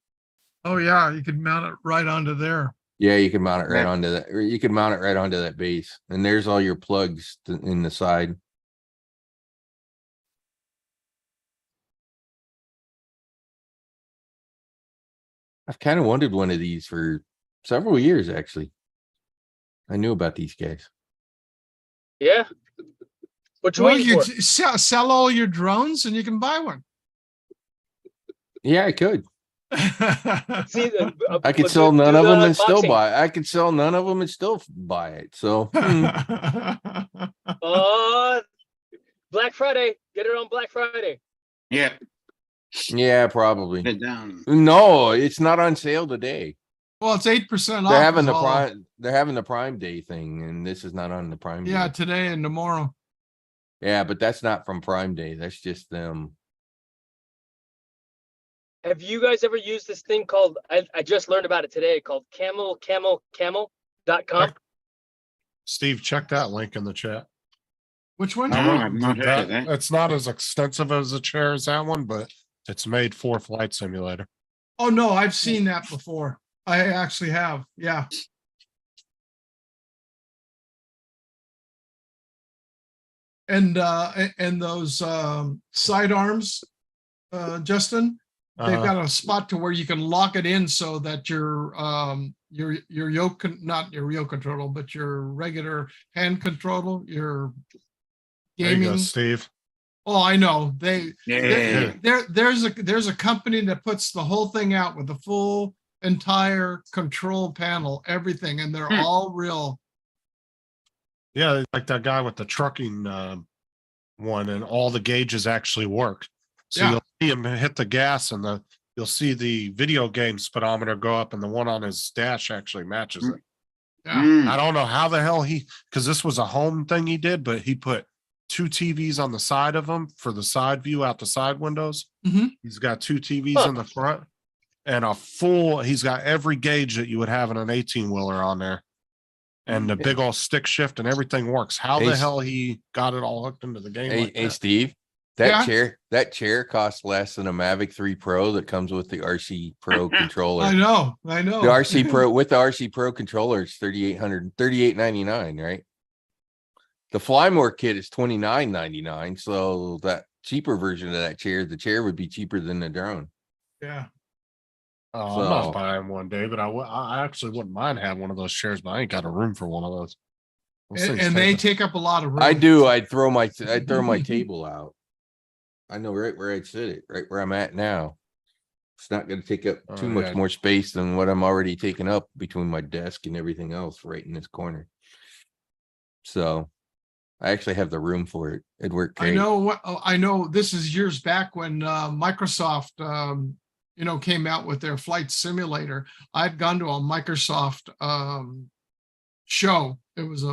Oh yeah, you could mount it right onto there. Yeah, you can mount it right Yeah. onto that, or you can mount it right onto that base. And there's all your plugs in the side. I've kind of wanted one of these for several years, actually. I knew about these guys. Yeah. What you Well, waiting you for? sell all your drones and you can buy one. Yeah, I could. See, I could sell none of them and still buy. I could sell none of them and still buy it. So Black Friday. Get it on Black Friday. Yeah. yeah, probably. Put it down. No, it's not on sale today. Well, it's 8% off. They're having is the all. prime. They're having the Prime Day thing, and this is not on the Prime. Yeah, Day. today and tomorrow. Yeah, but that's not from Prime Day. That's just them. Have you guys ever used this thing called, I just learned about it today, called camel.com? Steve, check that link in the chat. Which one? Oh, I've not heard of That, that. it's not as extensive as a chair as that one, but it's made for Flight Simulator. Oh no, I've seen that before. I actually have. Yeah. And those sidearms, Justin, they've Uh-huh. got a spot to where you can lock it in so that your yoke, not your yoke control, but your regular hand control, your There you go, gaming. Steve. Oh, I know. Yeah. There's a company that puts the whole thing out with the full entire control panel, everything, and they're all real. Yeah, like that guy with the trucking one, and all the gauges actually work. So Yeah. you'll see him hit the gas, and you'll see the video game speedometer go up, and the one on his dash actually matches it. Yeah. I don't know how the hell because this was a home thing he did, but he put 2 TVs on the side of him for the side view out the side windows. Mhm. He's got 2 TVs in the front and he's got every gauge that you would have in an 18-wheeler on there. And the big old stick shift and everything works. How the Hey, hell he got it all hooked into the game? Hey, like hey, that. Steve, that chair costs less than a Mavic 3 Pro that comes with the RC Pro controller. I know. The RC Pro with the RC Pro controller is $3,838.99, right? The Flymore kit is $29.99. So that cheaper version of that chair, the chair would be cheaper than the drone. Yeah. I'm So- not buying one, David. I actually wouldn't mind having one of those chairs, but I ain't got a room for one of those. Those things And they take take up a lot of room. I do. I'd throw my table out. I know right where I'd sit it, right where I'm at now. It's not going to take up too Oh, much yeah. more space than what I'm already taking up between my desk and everything else right in this corner. So I actually have the room for it. It'd work great. I know this is years back when Microsoft came out with their flight simulator. I'd gone to a Microsoft show. It was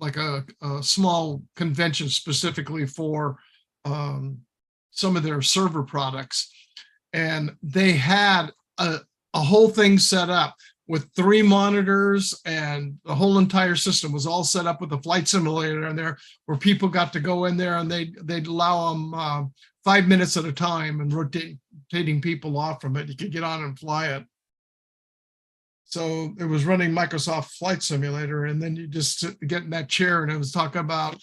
like a small convention specifically for some of their server products, and they had a whole thing set up with 3 monitors, and the whole entire system was all set up with a flight simulator in there, where people got to go in there and they'd allow them 5 minutes at a time and rotating people off from it. You could get on and fly it. So it was running Microsoft Flight Simulator, and then you just get in that chair, and it was talking about,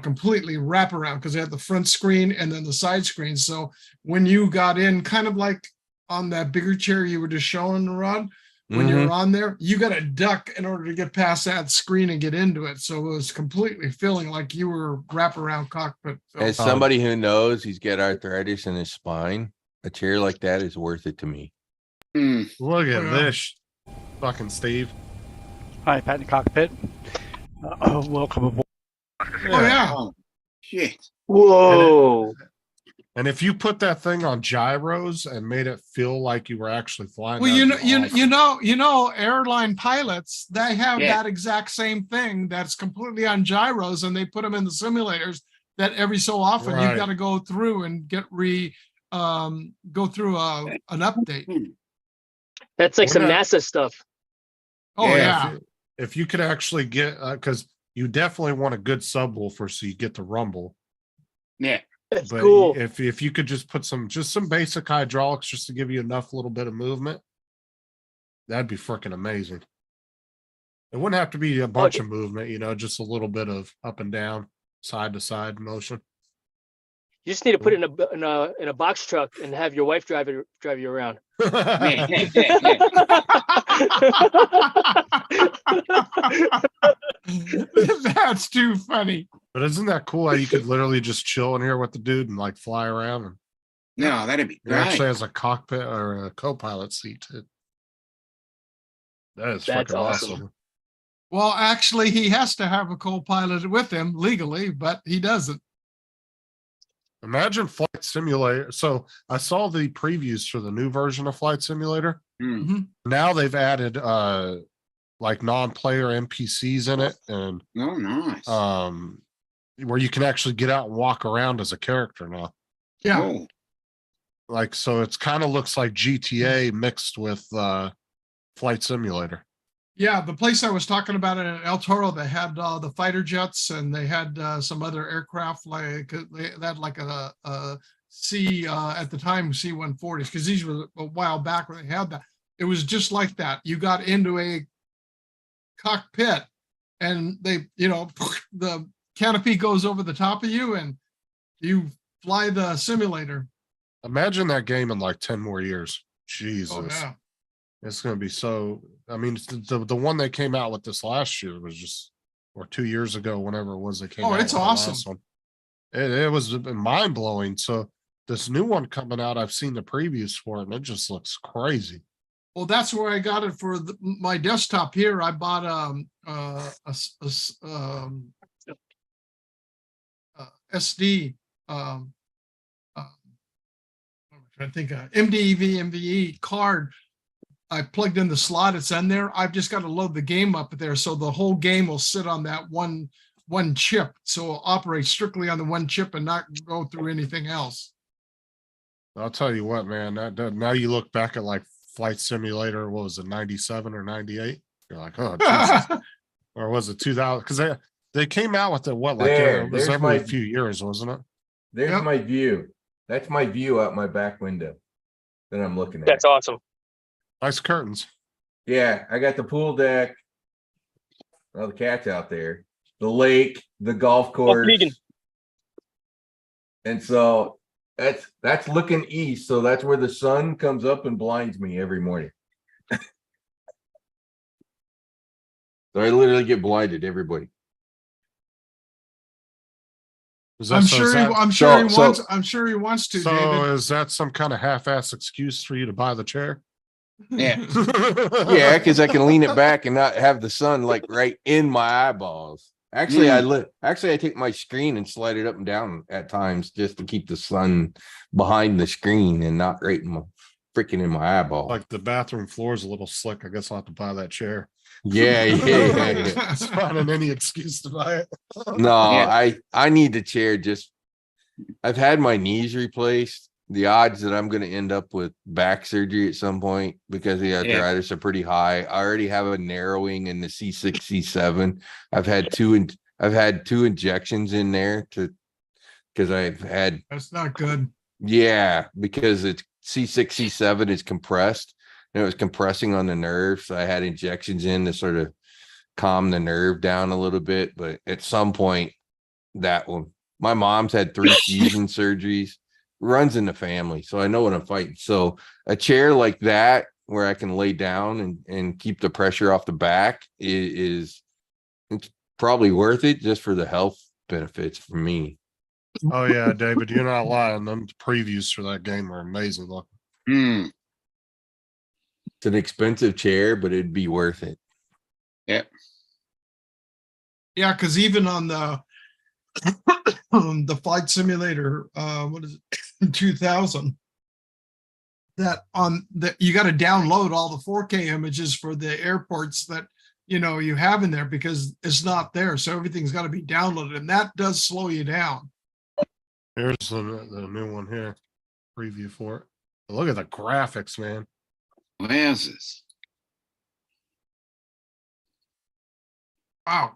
completely wraparound, because they had the front screen and then the side screen. So when you got in, kind of like on that bigger chair you were just showing, Rod, when you're on there, you got to duck in order to get past that screen and get into it. So it was completely feeling like you were wraparound cockpit. As somebody who knows he's got arthritis in his spine, a chair like that is worth it to me. Look at Yeah. this, fucking Steve. Hi, Pat in the cockpit. Welcome aboard. Oh yeah. Oh, shit. Whoa. And if you put that thing on gyros and made it feel like you were actually flying. Well, that'd be awesome. you know, airline pilots, they have Yeah. that exact same thing that's completely on gyros, and they put them in the simulators that every so often you've Right. got to go through and go through an update. That's like some Wouldn't NASA stuff. Oh, Yeah, yeah. If you could actually get, because you definitely want a good subwoofer so you get the rumble. Yeah. That's But cool. if you could just put some basic hydraulics just to give you enough little bit of movement, that'd be freaking amazing. It wouldn't have to be a bunch of movement, you know, just a little bit of up and down, side to side motion. You just need to put it in a box truck and have your wife drive you around. That's too funny. But isn't that cool how you could literally just chill in here with the dude and like fly around, and No, that'd be it actually great. has a cockpit or a co-pilot seat too. That is That's freaking awesome. awesome. Well, actually, he has to have a co-pilot with him legally, but he doesn't. Imagine Flight Simulator. So I saw the previews for the new version of Flight Simulator. Hmm. Now they've added like non-player NPCs in it, and Oh, nice. where you can actually get out and walk around as a character now. Yeah. Cool. Like, so it's kind of looks like GTA mixed with Flight Simulator. Yeah, the place I was talking about in El Toro, they had the fighter jets, and they had some other aircraft, like they had like a C at the time C-140s, because these were a while back when they had that. It was just like that. You got into a cockpit, and they, you know, the canopy goes over the top of you, and you fly the simulator. Imagine that game in like 10 more years. Jesus. Oh yeah. It's going to be so. I mean, it's the one they came out with this last year was just, or 2 years ago, whenever it was they came out. Oh, it's with the last awesome. one. It was mind blowing. So this new one coming out, I've seen the previews for it, and it just looks crazy. Well, that's where I got it for my desktop here. I bought SD. I'm trying to think of MVE card. I plugged in the slot. It's in there. I've just got to load the game up there, so the whole game will sit on that one chip. So it'll operate strictly on the one chip and not go through anything else. I'll tell you what, man. That now you look back at like Flight Simulator. What was it, 97 or 98? You're like, oh, Jesus. Or was it 2000? Because they came out with it. What, like it was every few years, wasn't it? There's Yep. my view. That's my view out my back window that I'm looking at. That's awesome. Nice curtains. Yeah, I got the pool deck. Oh, the cat's out there. The lake, the golf course. Vegan. And so that's looking east. So that's where the sun comes up and blinds me every morning. So I literally get blinded, everybody. Is that- I'm so sure. is that- I'm sure he so- wants. I'm sure he wants to. So David. is that some kind of half-ass excuse for you to buy the chair? Yeah. Yeah, because I can lean it back and not have the sun like right in my eyeballs. Actually, I take my screen and slide it up and down at times just to keep the sun behind the screen and not right in my freaking in my eyeball. Like the bathroom floor is a little slick. I guess I'll have to buy that chair. Yeah. It's finding any excuse to buy it. No, Yeah. I need the chair. Just I've had my knees replaced. The odds that I'm going to end up with back surgery at some point because the arthritis are pretty high. I already have a narrowing in the C6, C7. I've had two injections in there because I've had, That's not good. yeah, because it's C6, C7 is compressed and it was compressing on the nerve. So I had injections in to sort of calm the nerve down a little bit. But at some point, that one, my mom's had 3 fusion surgeries. Runs in the family, so I know what I'm fighting. So a chair like that where I can lay down and keep the pressure off the back is it's probably worth it just for the health benefits for me. Oh yeah, David, you're not lying. Them previews for that game are amazing. Look, Hmm. It's an expensive chair, but it'd be worth it. Yeah, because even on the the flight simulator, what is it, 2000. That on that you got to download all the 4K images for the airports that you have in there because it's not there. So everything's got to be downloaded, and that does slow you down. Here's the new one here. Preview for it. Look at the graphics, man. Wowzers. Wow.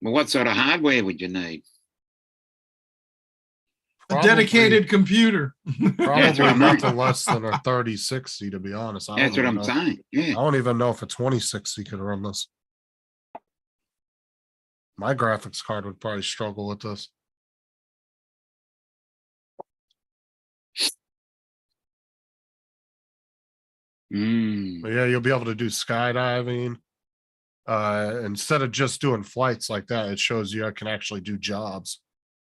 Well, what sort of hardware would you need? A dedicated computer. That's Probably what I mean. nothing less than a 3060, to be honest. I That's don't what even I'm know. saying. Yeah. I don't even know if a 2060 could run this. My graphics card would probably struggle with this. Mm. But yeah, you'll be able to do skydiving. Instead of just doing flights like that, it shows you I can actually do jobs.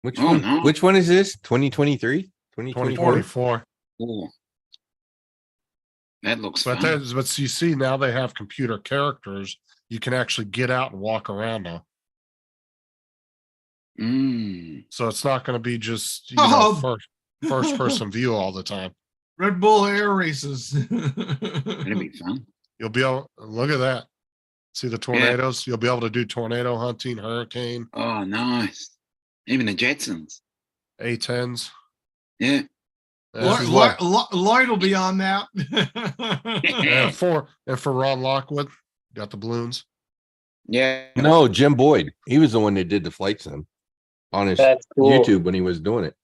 Which Oh, one? no. Which one is this? 2023? 2024? 2024. Oh. That looks But fun. but you see now they have computer characters. You can actually get out and walk around now. Mm. So it's not going to be just Oh. first person view all the time. Red Bull Air Races. That'd be fun. You'll be able look at that. See the tornadoes? You'll be able to do tornado hunting, hurricane, Oh, nice. Even the Jetsons. A10s. Yeah. This is what- Lloyd will be on that. and for Ron Lockwood, got the balloons. Yeah. No, Jim Boyd. He was the one that did the flight sim on his That's cool. YouTube when he was doing it.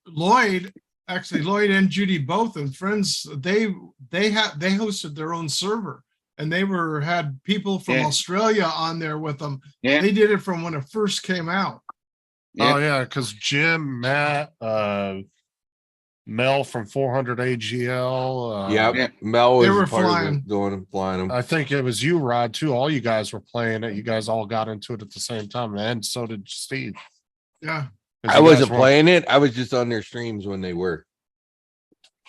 Lloyd and Judy both and friends, they hosted their own server, and they had people from Yeah. Australia on there with them. Yeah. They did it from when it first came out. Yeah. Oh yeah, because Jim, Matt, Mel from 400 AGL. Yeah, yeah. Mel They was were part of flying. it, doing them, flying them. I think it was you, Rod, too. All you guys were playing it. You guys all got into it at the same time, and so did Steve. Yeah. 'Cause I you wasn't guys were- playing it. I was just on their streams when they were.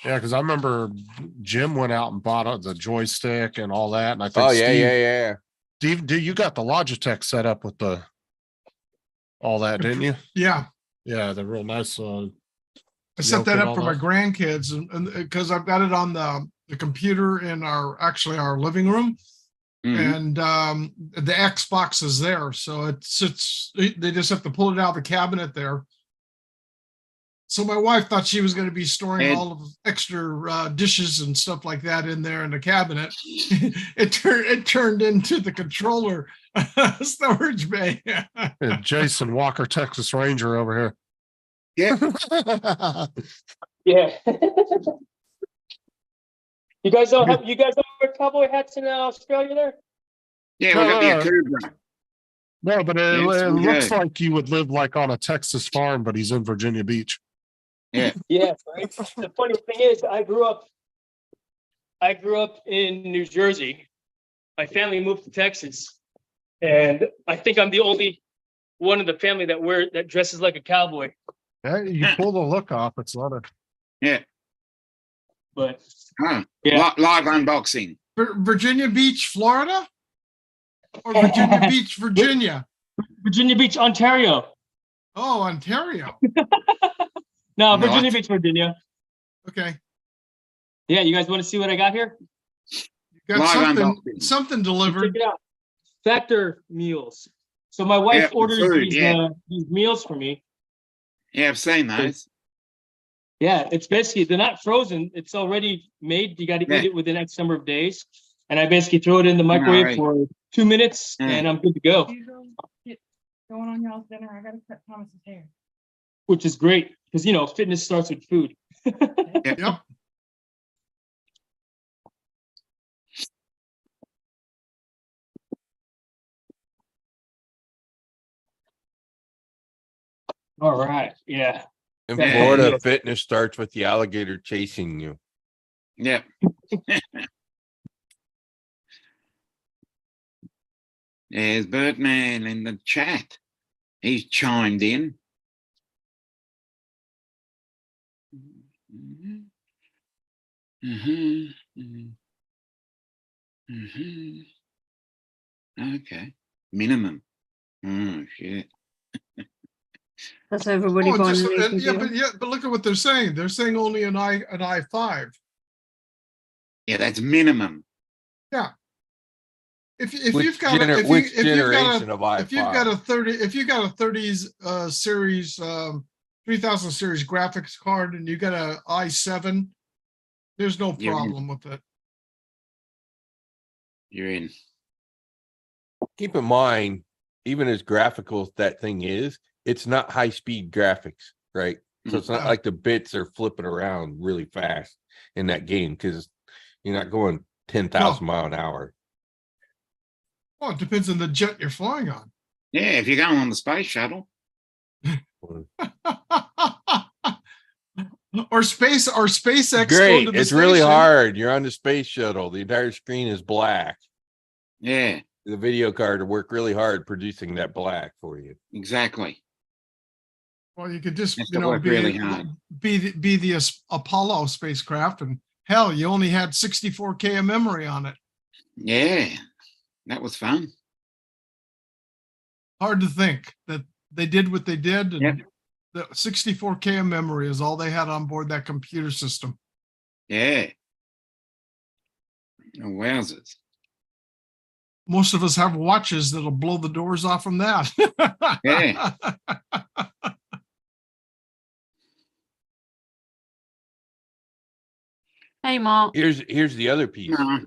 Yeah, because I remember Jim went out and bought the joystick and all that, and I think Oh yeah, Steve, yeah. Steve, you got the Logitech set up with the all that, didn't you? Yeah. Yeah, the real nice. I set that Yoke and up all for my that. grandkids and because I've got it on the computer in our living room. Mhm. And the Xbox is there, so they just have to pull it out of the cabinet there. So my wife thought she was going to be storing And- all of the extra dishes and stuff like that in there in the cabinet. It turned into the controller storage bay. Yeah, Jason Walker, Texas Ranger over here. Yeah. Yeah. You guys don't wear cowboy hats in Australia there? Yeah, we got the Akubra. No, but it, Yes, it we looks do. like you would live like on a Texas farm, but he's in Virginia Beach. Yeah, right. The funny thing is, I grew up in New Jersey. My family moved to Texas, and I think I'm the only one in the family that dresses like a cowboy. Yeah, you pull the look off. It's not a. Yeah. But Oh, Yeah. live unboxing. Virginia Beach, Florida, or Virginia Beach, Virginia. Virginia Beach, Ontario. Oh, Ontario. No, Not. Virginia Beach, Virginia. Okay, Yeah, you guys want to see what I got here? you got Live something unboxing. delivered. Check it out. Factor meals. So my wife Yeah, the orders food, these meals for me. Yeah, I've seen those. Yeah, it's basically they're not frozen. It's already made. You got to Yeah. eat it within X number of days. And I basically throw it in the microwave Alright. for 2 minutes, Mm. and I'm good to go. You go get going on y'all's dinner. I gotta cut Thomas's hair. Which is great because fitness starts with food. Yep. All right. Yeah. In Yeah. Florida, fitness starts with the alligator chasing you. Yeah. There's Birdman in the chat. He's chimed in. Okay. Minimum. Oh, shit. That's everybody Oh, going just, to make yeah, but look at what they're saying. They're saying only an I5. Yeah, that's minimum. If Which you've got a, if which you if you've got generation a, of if you've got i5? a 30s series 3000 series graphics card and you got a i7, there's no You're in. problem with it. You're in. Keep in mind, even as graphical as that thing is, it's not high speed graphics, right? So it's not No. like the bits are flipping around really fast in that game because you're not going 10,000 mile an hour. Well, it depends on the jet you're flying on. Yeah, if you're going on the space shuttle. Or SpaceX. Great. going to the It's really station. hard. You're on the space shuttle. The entire screen is black. Yeah, The video card will work really hard producing that black for you. exactly. Well, you could just, Has you to know, work really hard. be the Apollo spacecraft, and hell, you only had 64K of memory on it. Yeah, that was fun. Hard to think that they did what they did, and Yep. the 64K of memory is all they had on board that computer system. Yeah. Oh, wowzers. Most of us have watches that'll blow the doors off from that. Yeah. Hey, Mark. Here's the other piece. No,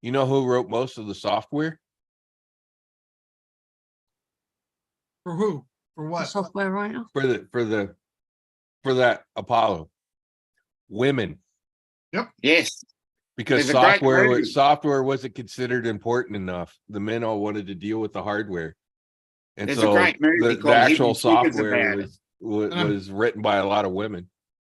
You know who wrote most of the software? For who? For The what? software writer. For that Apollo. Women. yes. Because There's a great movie. software wasn't considered important enough. The men all wanted to deal with the hardware. And There's a so great movie the called actual Hidden Figures software about it. was written by a lot of women.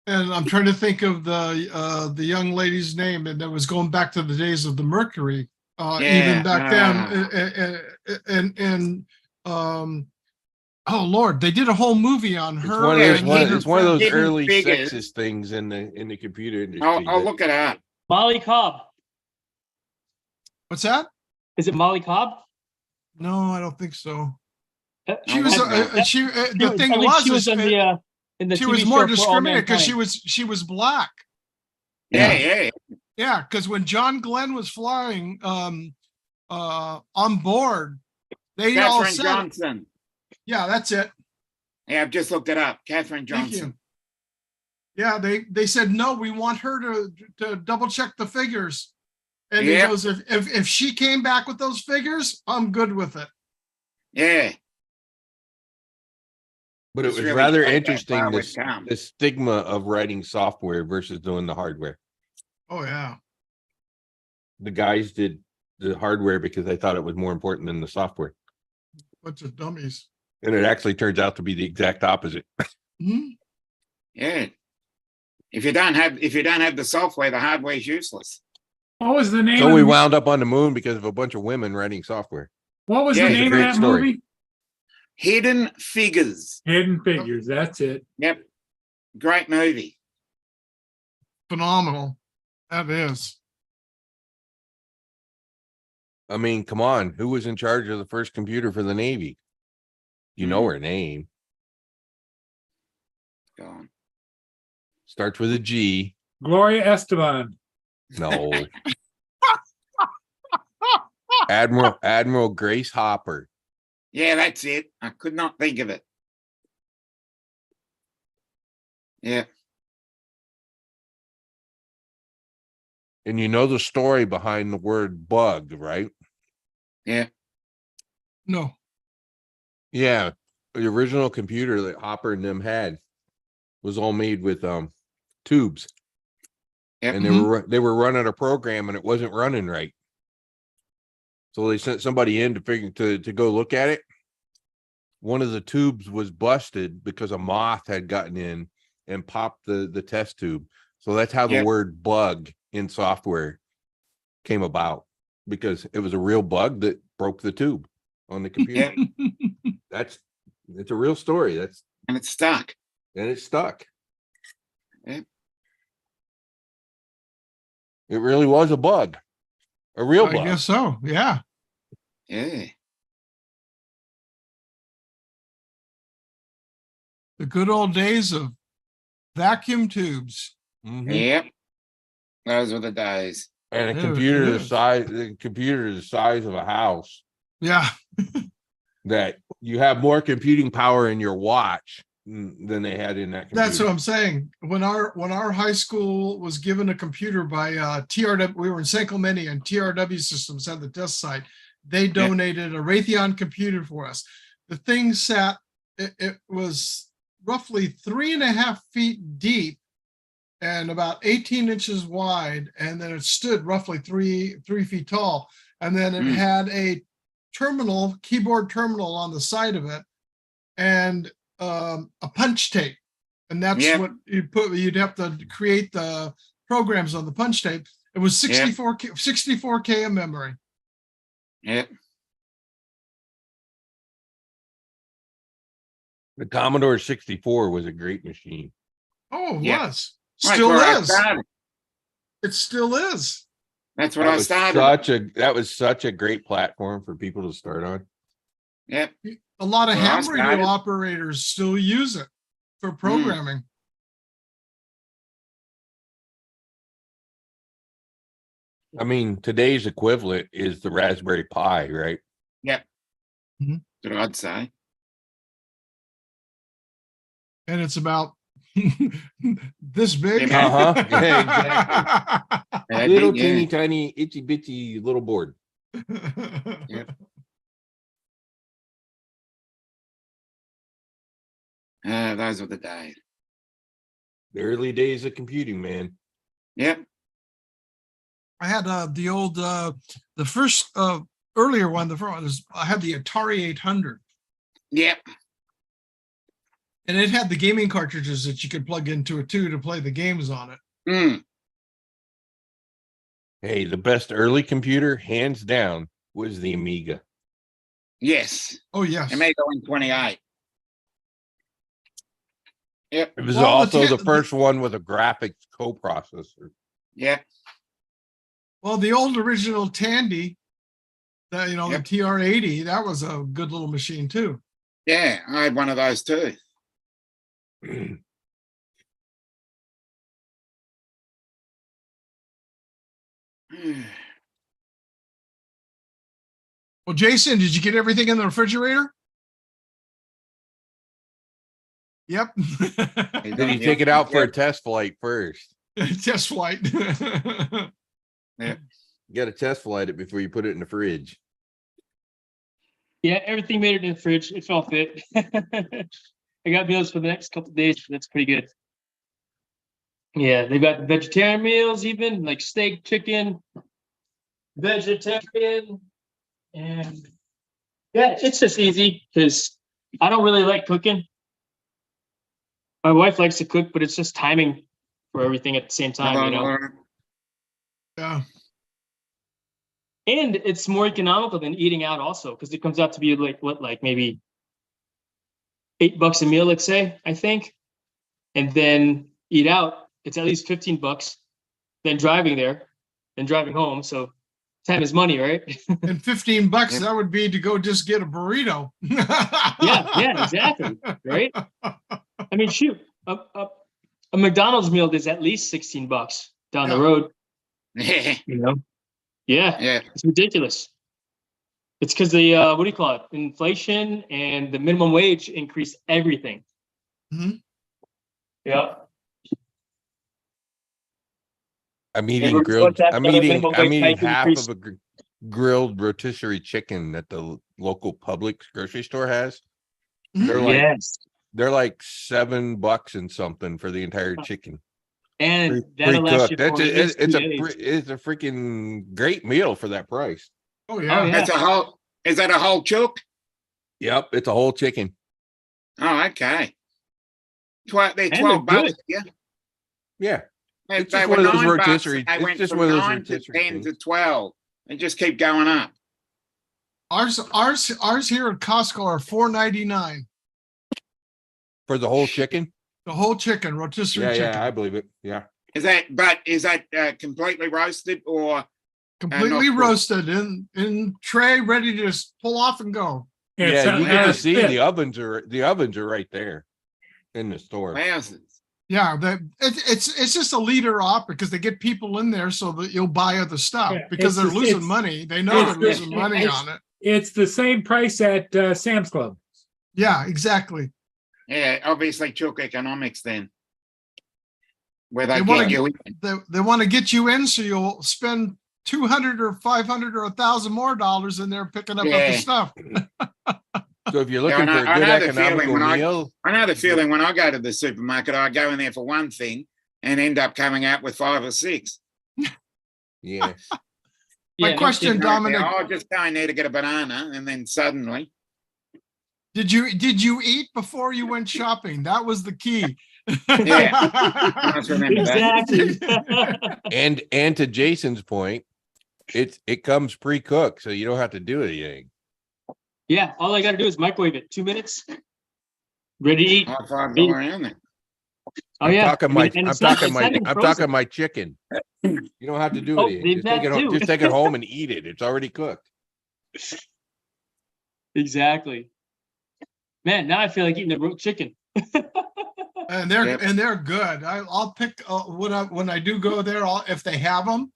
And I'm trying to think of the young lady's name, and that was going back to the days of the Mercury, Yeah, even back then. And oh Lord, they did a whole movie on It's her. one of those, and Hidden- it's one of those Hidden early Figures. sexist things in the computer industry. I'll that- look it up. Molly Cobb. What's that? Is it Molly Cobb? No, I don't think so. Uh, She was. The thing was, she was in the she TV was more show For All discriminated because Mankind. she was black. Yeah. Yeah, because when John Glenn was flying on board, they all Catherine said, Johnson. "Yeah, that's it." Yeah, I've just looked it up. Catherine Thank you. Johnson. Yeah, they said no. We want her to double check the figures, and he Yeah. goes, if she came back with those figures, I'm good with it. Yeah. But it It's was really rather quite that interesting, far this we've come. the stigma of writing software versus doing the hardware. Oh yeah, The guys did the hardware because they thought it was more important than the software. bunch of dummies. And it actually turns out to be the exact opposite. Hmm? Yeah. If you don't have the software, the hardware is useless. What was the name? So of we the- wound up on the moon because of a bunch of women writing software. What was Yeah, the it's a name of great that story. movie? Hidden Figures. Hidden Figures. That's it. Yep. Great movie. Phenomenal. That is. I mean, come on, who was in charge of the first computer for the Navy? You know her name. Go on. Starts with a G. Gloria Esteban. No. Admiral Grace Hopper. Yeah, that's it. I could not think of it. Yeah. And you know the story behind the word bug, right? Yeah. No. Yeah. The original computer that Hopper and them had was all made with tubes. Yep. And they were running a program and it wasn't running right. So they sent somebody in to go look at it. One of the tubes was busted because a moth had gotten in and popped the test tube. So that's how the Yep. word bug in software came about, because it was a real bug that broke the tube on the computer. It's a real story. And it's stuck. And it stuck. Yep. It really was a bug. A real I bug. guess so. Yeah. Yeah. The good old days of vacuum tubes. Mhm. Yep. Those were the days. And a Dude, computer it the is. size, the computer the size of a house, Yeah. that you have more computing power in your watch than they had in that computer. That's what I'm saying. When our high school was given a computer by TRW, we were in San Clemente, and TRW Systems had the test site. They donated a Raytheon computer for us. The thing sat, it was roughly 3.5 feet deep and about 18 inches wide, and then it stood roughly three feet tall. And then it had a keyboard terminal on the side of it, and a punch tape. And that's what you'd have to create the programs on the punch tape. It was 64K of memory. Yep. The Commodore 64 was a great machine. Oh, it Yeah. was. That's Still where I is. started. It still is. That's what That I was started. that was such a great platform for people to start on. Yep. A lot of Well, I ham radio started- operators still use it for programming. I mean, today's equivalent is the Raspberry Pi, right? Yep. Mhm. That's what I'd say. And it's about this big. Uh-huh. Yeah, Yeah, Little yeah. teeny tiny itchy bitchy little board. Yep. Those were the days. The early days of computing, man. Yep. I had the old the first earlier one, the first one was, I had the Atari 800, Yep. and it had the gaming cartridges that you could plug into it too to play the games on it. Mm. Hey, the best early computer, hands down, was the Amiga. Yes. Oh yes. Amiga 128. Yep. It was Well, also the first one with a graphics coprocessor. Yep. Well, the old original Tandy, that Yep. the TR-80, that was a good little machine too. Yeah, I had one of those too. Well, Jason, did you get everything in the refrigerator? Yep. Did he take it out for a test flight first? Test flight. You got to test flight it before you put it in the fridge. Yeah, everything made it in the fridge. It's all fit. I got meals for the next couple of days. That's pretty good. Yeah, they've got vegetarian meals, even like steak, chicken, vegetarian, and yeah, it's just easy because I don't really like cooking. My wife likes to cook, but it's just timing for everything at the same time, Yeah. And it's more economical than eating out also, because it comes out to be like maybe $8 a meal, let's say, I think. And then eat out, it's at least $15, then driving there, then driving home. So time is money, right? And $15, that would be to go just get a burrito. Yeah, exactly. Right? I mean, shoot, a McDonald's meal is at least $16 down the road, Yeah. Yeah, Yeah. it's ridiculous. It's because the what do you call it? Inflation and the minimum wage increase everything. Mhm. Yeah. I'm eating Everyone's grilled. got that I'm kind of eating. minimum I'm wage eating hike half increase. of a grilled rotisserie chicken that the local Publix grocery store has. They're like Yes. they're like $7 and something for the entire chicken. And that'll last you That's for at least 2 days. it's a freaking great meal for that price. Oh yeah. Oh, yeah. That's a whole. Is that a whole chook? Yep, it's a whole chicken. Oh, okay. They're they're 12 bucks. good. Yeah. Yeah, They, It's they just were one of those 9 bucks. rotisserie- They it's went just from one of those 9 to rotisserie 10 to things. 12. They just keep going up. Ours here at Costco are $4.99. for the whole chicken. The whole chicken, rotisserie Yeah, chicken, yeah, I believe it. Yeah, Is that completely roasted or completely not- roasted in tray, ready to just pull off and go. yeah. It's You not get to a see spit. the ovens are right there. in the store. Wowzers. Yeah, it's just a leader off because they get people in there so that you'll buy other stuff Yeah, because it's they're losing it's- money. They know they're it's- losing money it's- on it. It's the same price at Sam's Club. Yeah, exactly. Yeah, obviously chook economics then. Where they They wanna get you in. They want to get you in so you'll spend 200 or 500 or $1,000 more dollars in there picking up Yeah. other stuff. So if you're Yeah, looking I for know- a I good know the feeling economical when meal, I know the feeling when I go to the supermarket, I go in there for one thing and end up coming out with 5 or 6. yeah. My Yeah, no question, kidding. Dominic, I'll just go in there to get a banana, and then suddenly, did you eat before you went shopping? That was the key. I must remember that. Exactly. And to Jason's point, it comes pre-cooked, so you don't have to do anything. Yeah, all I gotta do is microwave it, 2 minutes. Ready to eat. High five all around there. Oh, yeah. I'm talking my chicken. You don't have to do Oh, anything. did that too. Just take it home and eat it. It's already cooked. Exactly. Man, now I feel like eating a roast chicken. And Yep. they're good. I'll pick when I do go there. If they have them,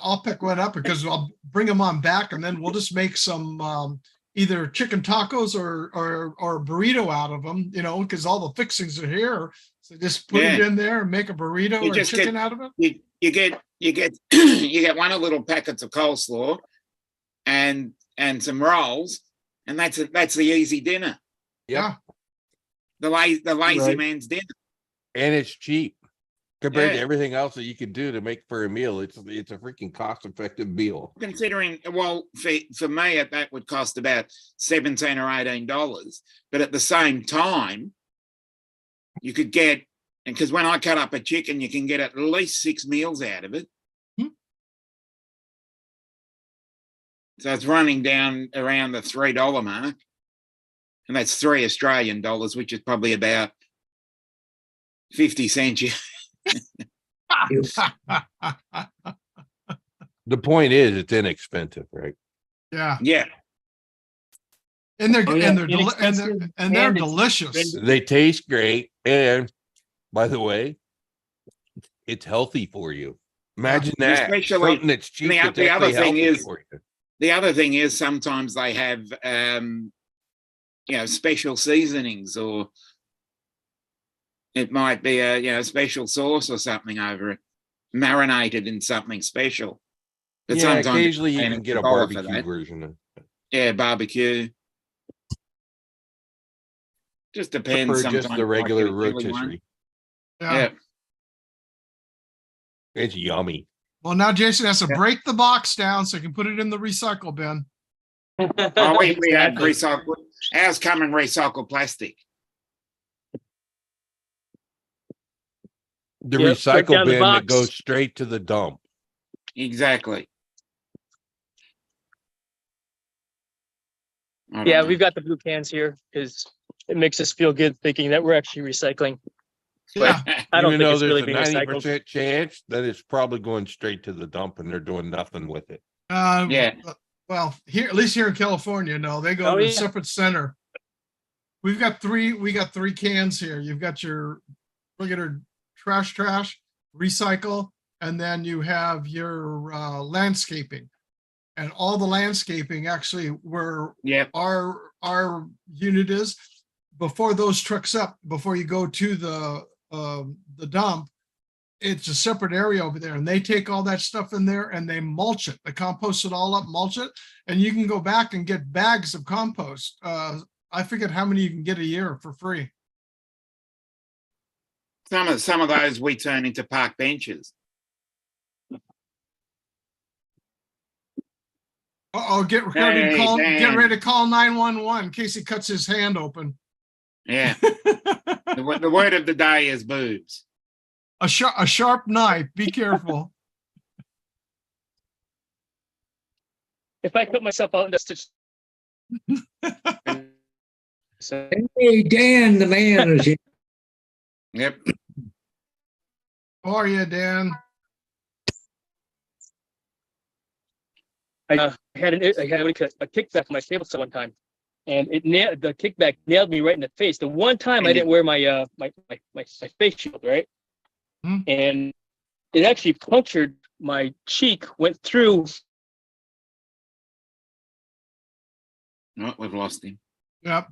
I'll pick one up because I'll bring them on back, and then we'll just make some either chicken tacos or burrito out of them. You know, because all the fixings are here. So just put it Yeah. in there and make a burrito You or just chicken get- out of it. You get you get one of little packets of coleslaw and some rolls, and that's the easy dinner. Yeah. The lazy Right. man's dinner. And it's cheap compared to Yeah. everything else that you could do to make for a meal. It's a freaking cost-effective meal. Considering, well, for me, that would cost about $17 or $18. But at the same time, you could get, and because when I cut up a chicken, you can get at least 6 meals out of it. Hmm. So it's running down around the $3 mark. And that's 3 Australian dollars, which is probably about 50 cents. The point is, it's inexpensive, right? Yeah, Yeah. and they're Oh, yeah. and they're Inexpensive and they're and it's delicious. They taste great, and by the way, it's healthy for you. Imagine that. Especially- Something that's cheap. the that's other actually thing healthy is- for you. The other thing is sometimes they have, special seasonings, or it might be a, special sauce or something over it, marinated in something special. But Yeah, sometimes occasionally you and can it's get a $1 for barbecue that. version of Yeah, barbecue. Just depends. for Sometimes just the like regular a chili one. rotisserie. Yeah. Yeah. It's yummy. Well, now Jason has to break the box down so he can put it in the recycle bin. Oh, we have Exactly. recycle. Ours come in recycled plastic. The Yep, break recycle down the bin that box. goes straight to the dump. Exactly. I don't Yeah, know. we've got the blue cans here because it makes us feel good thinking that we're actually recycling. Yeah, I don't Even think though it's really there's being a recycled. 90% chance that it's probably going straight to the dump and they're doing nothing with it. Yeah. Well, here, at least here in California, no, they go Oh, to a yeah. separate center. We got three cans here. You've got your regular trash, recycle, and then you have your landscaping. And all the landscaping actually where Yep. our unit is, before those trucks up, before you go to the dump, it's a separate area over there, and they take all that stuff in there and they mulch it. They compost it all up, mulch it, and you can go back and get bags of compost. I forget how many you can get a year for free. Some of those we turn into park benches. Uh-oh, get ready to Hey, call, Dan. get ready to call 911 in case he cuts his hand open. Yeah. The word of the day is boobs. A sharp knife. Be careful. If I put myself out in the stitch. So, Hey, Dan, the man is here. Yep. How are you, Dan? I had a kickback on my table set one time. and the kickback nailed me right in the face. The one time I didn't wear my my face shield, right? Hmm. And it actually punctured my cheek, went through. Oh, we've lost him. Yep.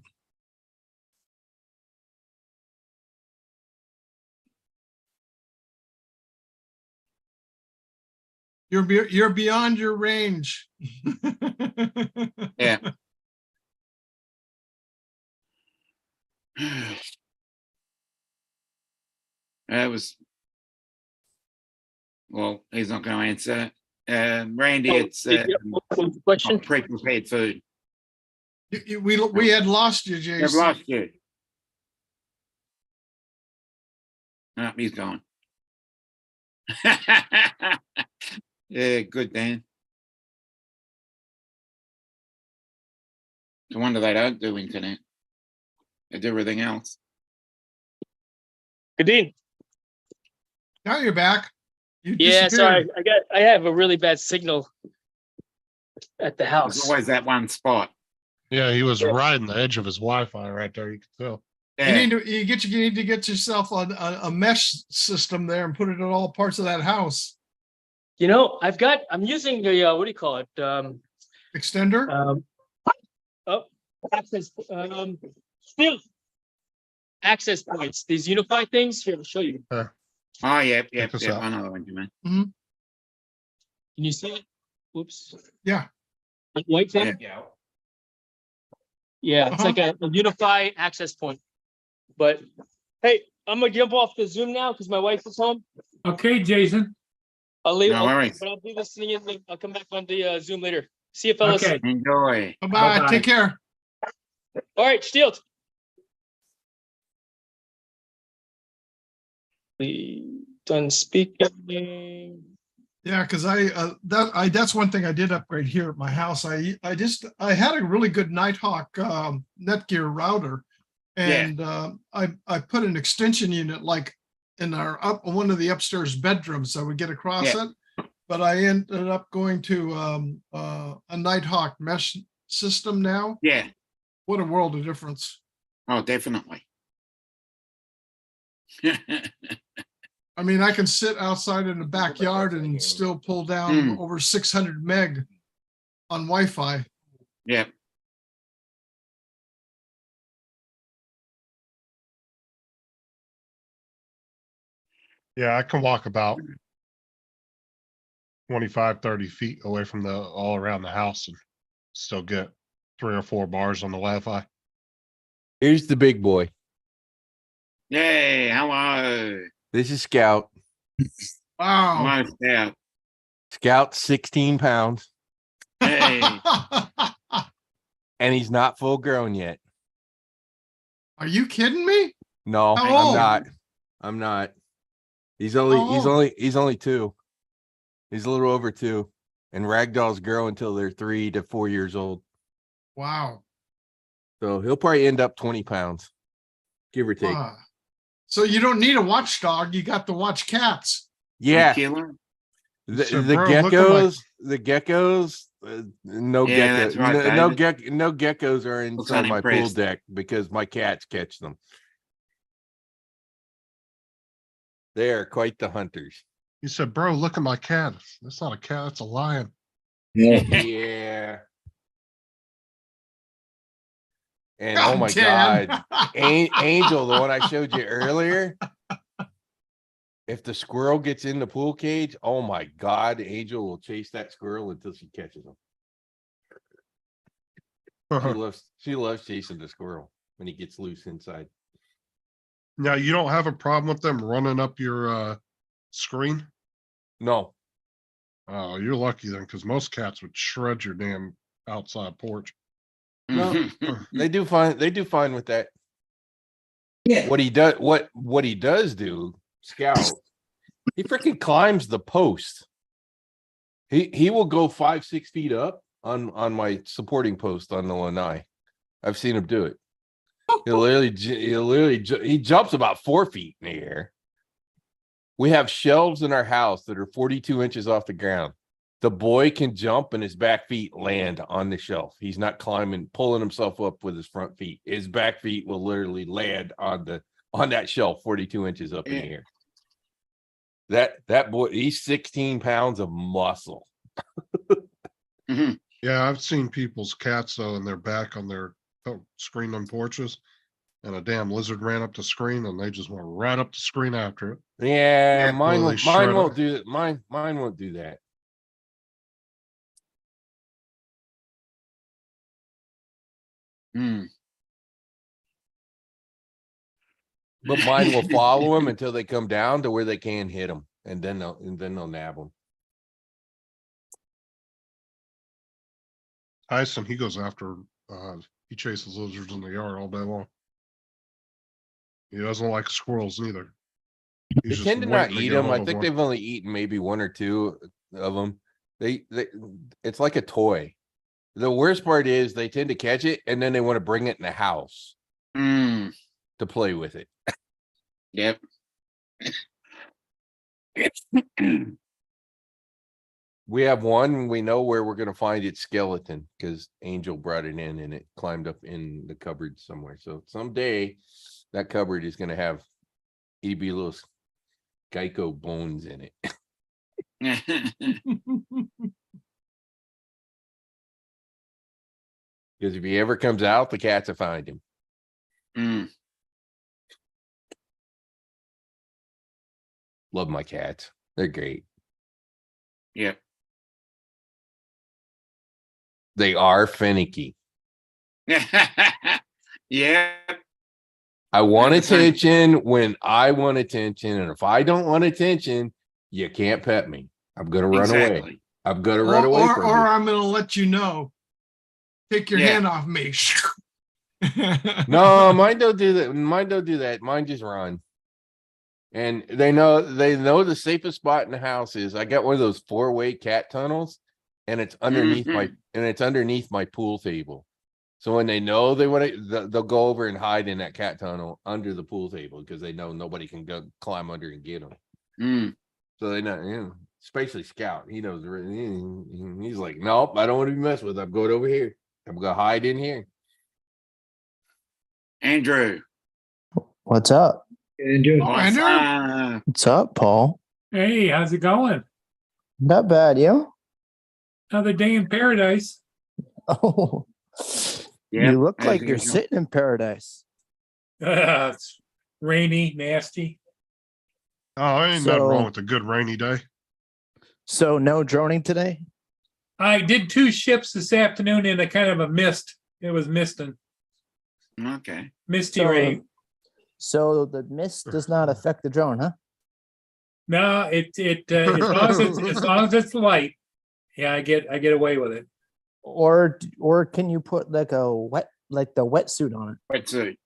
You're beyond your range. Yeah. That was. Well, he's not going to answer. Randy, it's Question. pre-prepared food. We had lost you, I've Jason. lost you. Oh, he's gone. Yeah, good, Dan. No wonder they don't do internet. They do everything else. Kadeen. Now you're back. You Yeah, disappeared. sorry. I have a really bad signal at the There's house. always that one spot. Yeah, he was riding the edge of his Wi-Fi right there. You can tell. Yeah. You need to get yourself a mesh system there and put it in all parts of that house. You know, I'm using the what do you call it? Extender. Access still access points. These unify things. Here, I'll show you. Oh, yeah. Check us out. I know the one you mean. Can you see it? Whoops. Yeah. Like white thing? Yeah, it's like a unify access point. But hey, I'm gonna jump off the Zoom now because my wife is home. Okay, Jason. I'll leave. No worries. But I'll be listening in. I'll come back on the Zoom later. See you, fellas. Okay. Enjoy. Bye. Bye-bye. Take care. All right, Steele. Done speaking. Yeah, because that's one thing I did upgrade here at my house. I had a really good Nighthawk Netgear router, and I put an extension unit like in one of the upstairs bedrooms, so I would get across it. But I ended up going to a Nighthawk mesh system now. Yeah. What a world of difference. Oh, definitely. I mean, I can sit outside in the backyard and still pull down over 600 meg on Wi-Fi. Yeah. Yeah, I can walk about 25, 30 feet away from all around the house and still get 3 or 4 bars on the Wi-Fi. Here's the big boy. Yay, hello. This is Scout. Wow. Hello, Scout. Scout's 16 pounds Hey. and he's not full grown yet. Are you kidding me? No, How I'm old? not. I'm not. He's only How old? he's only 2. He's a little over 2. And ragdolls grow until they're 3 to 4 years old. Wow. So he'll probably end up 20 pounds, give or take. Wow. So you don't need a watchdog. You got to watch cats. Yeah. Killer. The So, the bro, look at geckos, no Yeah, that's geckos, right, no geckos are inside my pool unimpressed. deck because my cats catch them. They are quite the hunters. He said, bro, look at my cat. That's not a cat, that's a lion. Yeah. Yeah. And oh my Dan. God, Angel, the one I showed you earlier. If the squirrel gets in the pool cage, oh my God, Angel will chase that squirrel until she catches him. She loves chasing the squirrel when he gets loose inside. Now, you don't have a problem with them running up your screen? No, Oh, you're lucky then, because most cats would shred your damn outside porch. no, they do fine. They do fine with that. Yeah. What he does do, Scout, he freaking climbs the post. He will go 5-6 feet up on my supporting post on the lanai. I've seen him do it. He jumps about 4 feet in the air. We have shelves in our house that are 42 inches off the ground The boy can jump and his back feet land on the shelf. He's not climbing, pulling himself up with his front feet. His back feet will literally land on that shelf 42 inches up in the air. That boy, he's 16 pounds of muscle. Mhm. Yeah, I've seen people's cats though, and they're back on their screen on porches. And a damn lizard ran up the screen and they just went right up the screen after it. Yeah, Yeah, mine well, they mine shred won't it. do that. Mine won't do that. Mm. But mine will follow him until they come down to where they can hit him, and then they'll nab him. Tyson, he goes after, he chases lizards in the yard all day long. He doesn't like squirrels neither. They He's just tend to not waiting eat get a them. I hold of think one. they've only eaten maybe one or two of them. It's like a toy. The worst part is they tend to catch it and then they want to bring it in the house Mm. to play with it. Yep. We have one, we know where we're gonna find its skeleton because Angel brought it in and it climbed up in the cupboard somewhere. So someday that cupboard is gonna have itty little Geico bones in it. Because if he ever comes out, the cats will find him. Mm. Love my cats. They're great. Yep. They are finicky. Yeah. I want They're the same. attention when I want attention. And if I don't want attention, you can't pet me. I'm gonna run away. Exactly. I'm gonna run away Or from you. I'm gonna let you know. Take your Yeah. hand off me. No, mine don't do that. Mine don't do that. Mine just run. And they know the safest spot in the house is I got one of those 4-way cat tunnels and it's underneath my pool table. So when they know they want to, they'll go over and hide in that cat tunnel under the pool table because they know nobody can go climb under and get them. Mm. So they know, especially Scout. He knows. He's like, nope, I don't want to be messed with. I'm going over here. I'm gonna hide in here. Andrew. What's up? Andrew. Oh, Andrew? Awesome. What's up, Paul? Hey, how's it going? Not bad, you? Another day in paradise. Oh, Yeah, you look as like you're usual. sitting in paradise. It's rainy, nasty. Oh, ain't nothing wrong So- with a good rainy day. So no droning today? I did 2 ships this afternoon in a kind of a mist. It was misting, Okay. misty So, rain. so the mist does not affect the drone, huh? No, as long as it's light, yeah, I get away with it. Or can you put like the wetsuit on it? Wetsuit.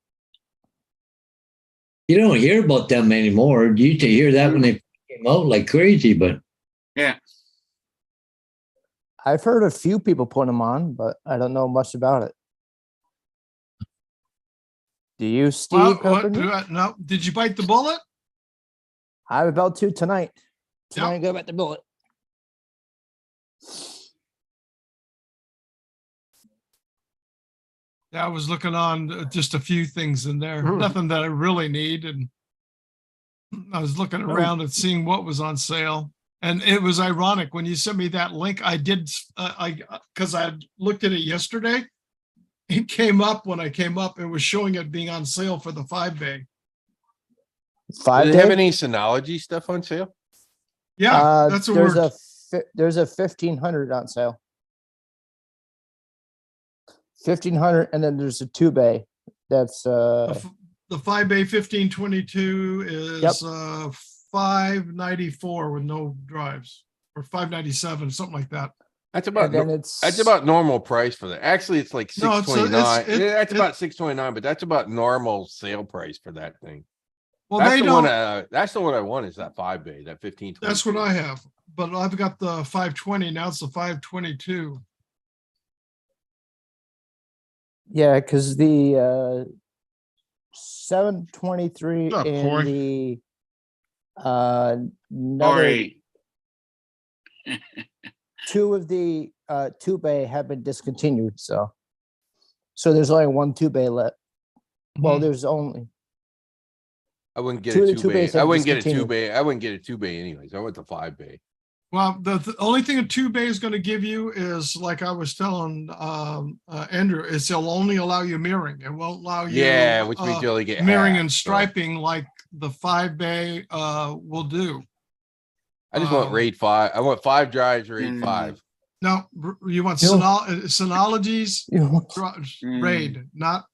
You don't hear about them anymore. You used to hear that when they came out like crazy, but Yeah. I've heard a few people put them on, but I don't know much about it. Do you, Steve? Well, Carpenter? no, did you bite the bullet? I'm about to tonight. Tonight, Yep. go back the bullet. Yeah, I was looking on just a few things in there, nothing that I really need. And I was looking around and seeing what was on sale. And it was ironic when you sent me that link. I did, because I had looked at it yesterday. It came up when I came up. It was showing it being on sale for the 5-bay. Do 5 they have day? any Synology stuff on sale? Yeah, that's a there's word. there's a 1500 on sale. 1500, and then there's a 2-bay. That's The 5-bay 1522 is 594 with no drives, or 597, something like that. That's about and then it's that's about normal price for that. Actually, it's like No, it's- 629. it's- Yeah, that's it- about 629, but that's about normal sale price for that thing. Well, That's they the one. don't. That's the one I want. Is that 5-bay, that 15. That's what I have, but I've got the 520 now. It's the 522. yeah, because the 723 What's up, and Corey? the another Sorry. two of the two bay have been discontinued, so there's only one two bay left. Well, Mhm. there's only I wouldn't get Two a of the two two bay. bays I have wouldn't get a two discontinued. bay. I wouldn't get a two bay anyways. I went to 5 bay. Well, the only thing a two bay is going to give you is, like I was telling Andrew, is it'll only allow you mirroring. It won't allow you Yeah, which means you only get mirroring half, and so striping like the 5 bay will do. I just want RAID 5. I want 5 drives, RAID Mm. 5. No, you want No. Synologies Mm. RAID, not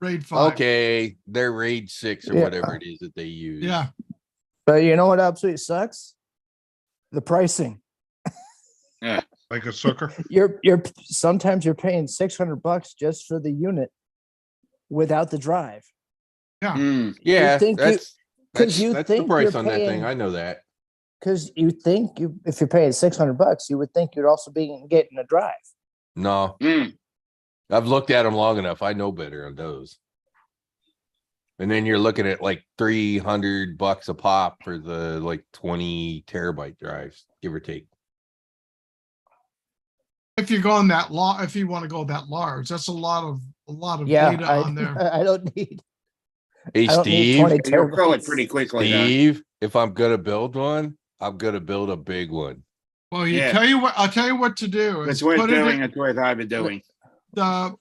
RAID 5. Okay, they're RAID 6 or Yeah. whatever it is that they use. Yeah, But you know what absolutely sucks? The pricing. Like a sucker. You're sometimes you're paying $600 just for the unit without the drive. Mm. Yeah, think you- that's 'cause you that's the think price you're on that thing. paying- I know that. Because you think if you're paying $600, you would think you'd also be getting a drive. No, Mm. I've looked at them long enough. I know better on those. And then you're looking at like $300 a pop for the like 20 terabyte drives, give or take. if you're going that long, if you want to go that large, that's a lot of Yeah, data on there. I don't need. Hey, I don't need Steve, 20 You'll fill it terabytes. pretty quickly. though. Steve, if I'm gonna build one, I'm gonna build a big one. Well, Yeah. I'll tell you what to do. It's is worth put it in- doing. It's worth overdoing. the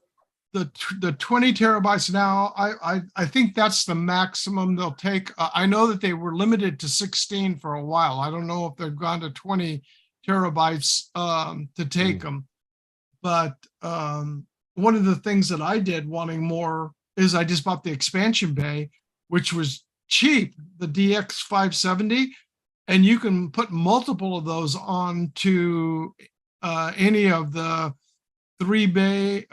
20 terabytes now, I think that's the maximum they'll take. I know that they were limited to 16 for a while. I don't know if they've gone to 20 terabytes to take them. But one of the things that I did wanting more is I just bought the expansion bay, which was cheap, the DX 570, and you can put multiple of those on to any of the 3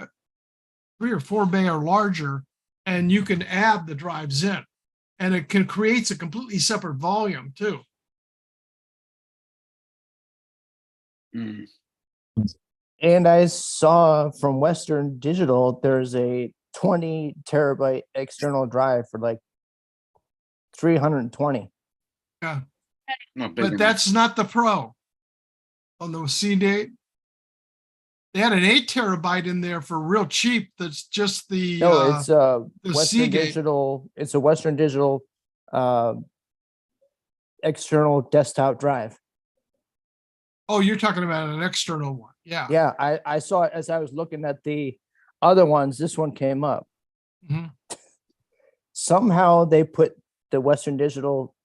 or 4 bay or larger, and you can add the drives in, and it creates a completely separate volume too. Mm. And I saw from Western Digital, there's a 20 terabyte external drive for like 320. Not big But enough. that's not the Pro. On the CD, they had an 8 terabyte in there for real cheap. That's just the No, it's the Western Seagate. Digital. It's a Western Digital external desktop drive. Oh, you're talking about an external one. Yeah. Yeah, I saw it as I was looking at the other ones. This one came up. Mhm. Somehow they put the Western Digital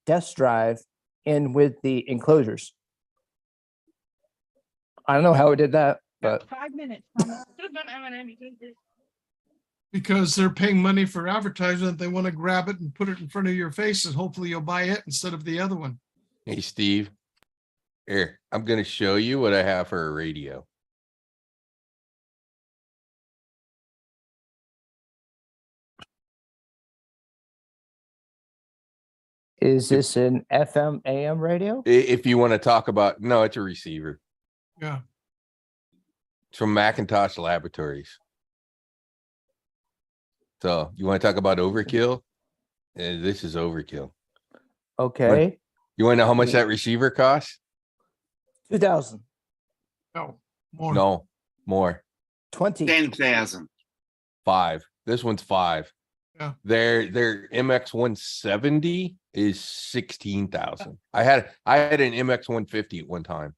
desk drive in with the enclosures. I don't know how it did that, but 5 minutes. Thomas. Should've done M&M, you could've did- Because they're paying money for advertisement. They want to grab it and put it in front of your face, and hopefully you'll buy it instead of the other one. Hey, Steve. Here, I'm gonna show you what I have for a radio. is this an FM AM radio? If you want to talk about, no, it's a receiver. Yeah. It's from Macintosh Laboratories. So you want to talk about overkill? This is overkill. Okay, You want to know how much that receiver costs? 2000, No, more. No, more. 20. 10,000. 5. This one's 5. Yeah. Their MX 170 is 16,000. I had an MX 150 at one time.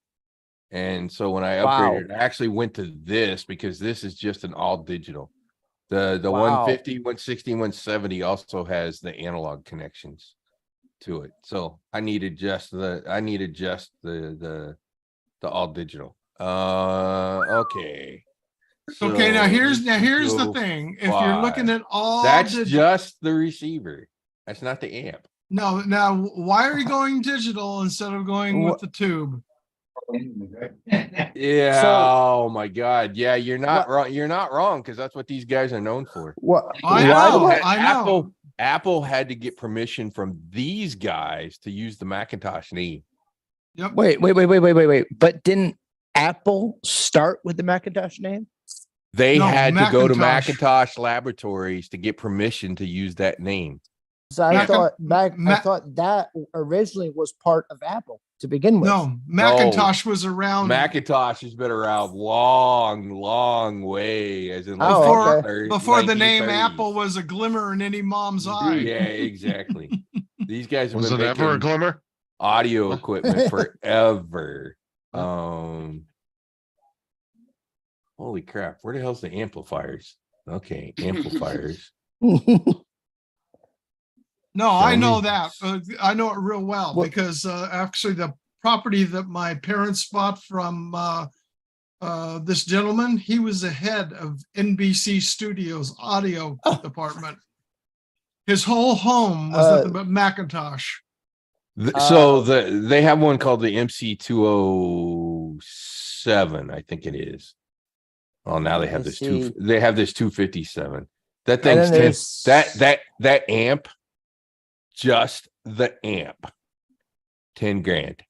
And so when I Wow. upgraded, I actually went to this because this is just an all digital. The Wow. 150, 160, 170 also has the analog connections to it. So I needed just the all digital. Okay. Okay, now So here's let's the go thing. If you're looking 5. at all That's digital, just the receiver. That's not the amp. no, now why are you going digital instead of going with the tube? Yeah. So- oh my God. Yeah, you're not wrong. You're not wrong because that's what these guys are known for. What? I why know, do I know. Apple had to get permission from these guys to use the Macintosh name. Yep. Wait. But didn't Apple start with the Macintosh name? They No, had to go to Macintosh. Macintosh Laboratories to get permission to use that name. So I Mac- thought I Ma- thought that originally was part of Apple to begin with. No, Macintosh was around. Macintosh has been around long way, as in like Oh, Before, okay. before the name 1930s. Apple was a glimmer in any mom's eye. Yeah, exactly. These guys have Was been it ever a making glimmer? audio equipment forever. Holy crap! Where the hell's the amplifiers? Okay, amplifiers. No, I know Sony. that. I know it real well Well- because actually the property that my parents bought from this gentleman, he was the head of NBC Studios audio department. His whole home was nothing but Macintosh. So they have one called the MC207, I think it is. Oh, now they have this they have this 257. That And thing's then 10, there's- that amp, just the amp, 10 grand.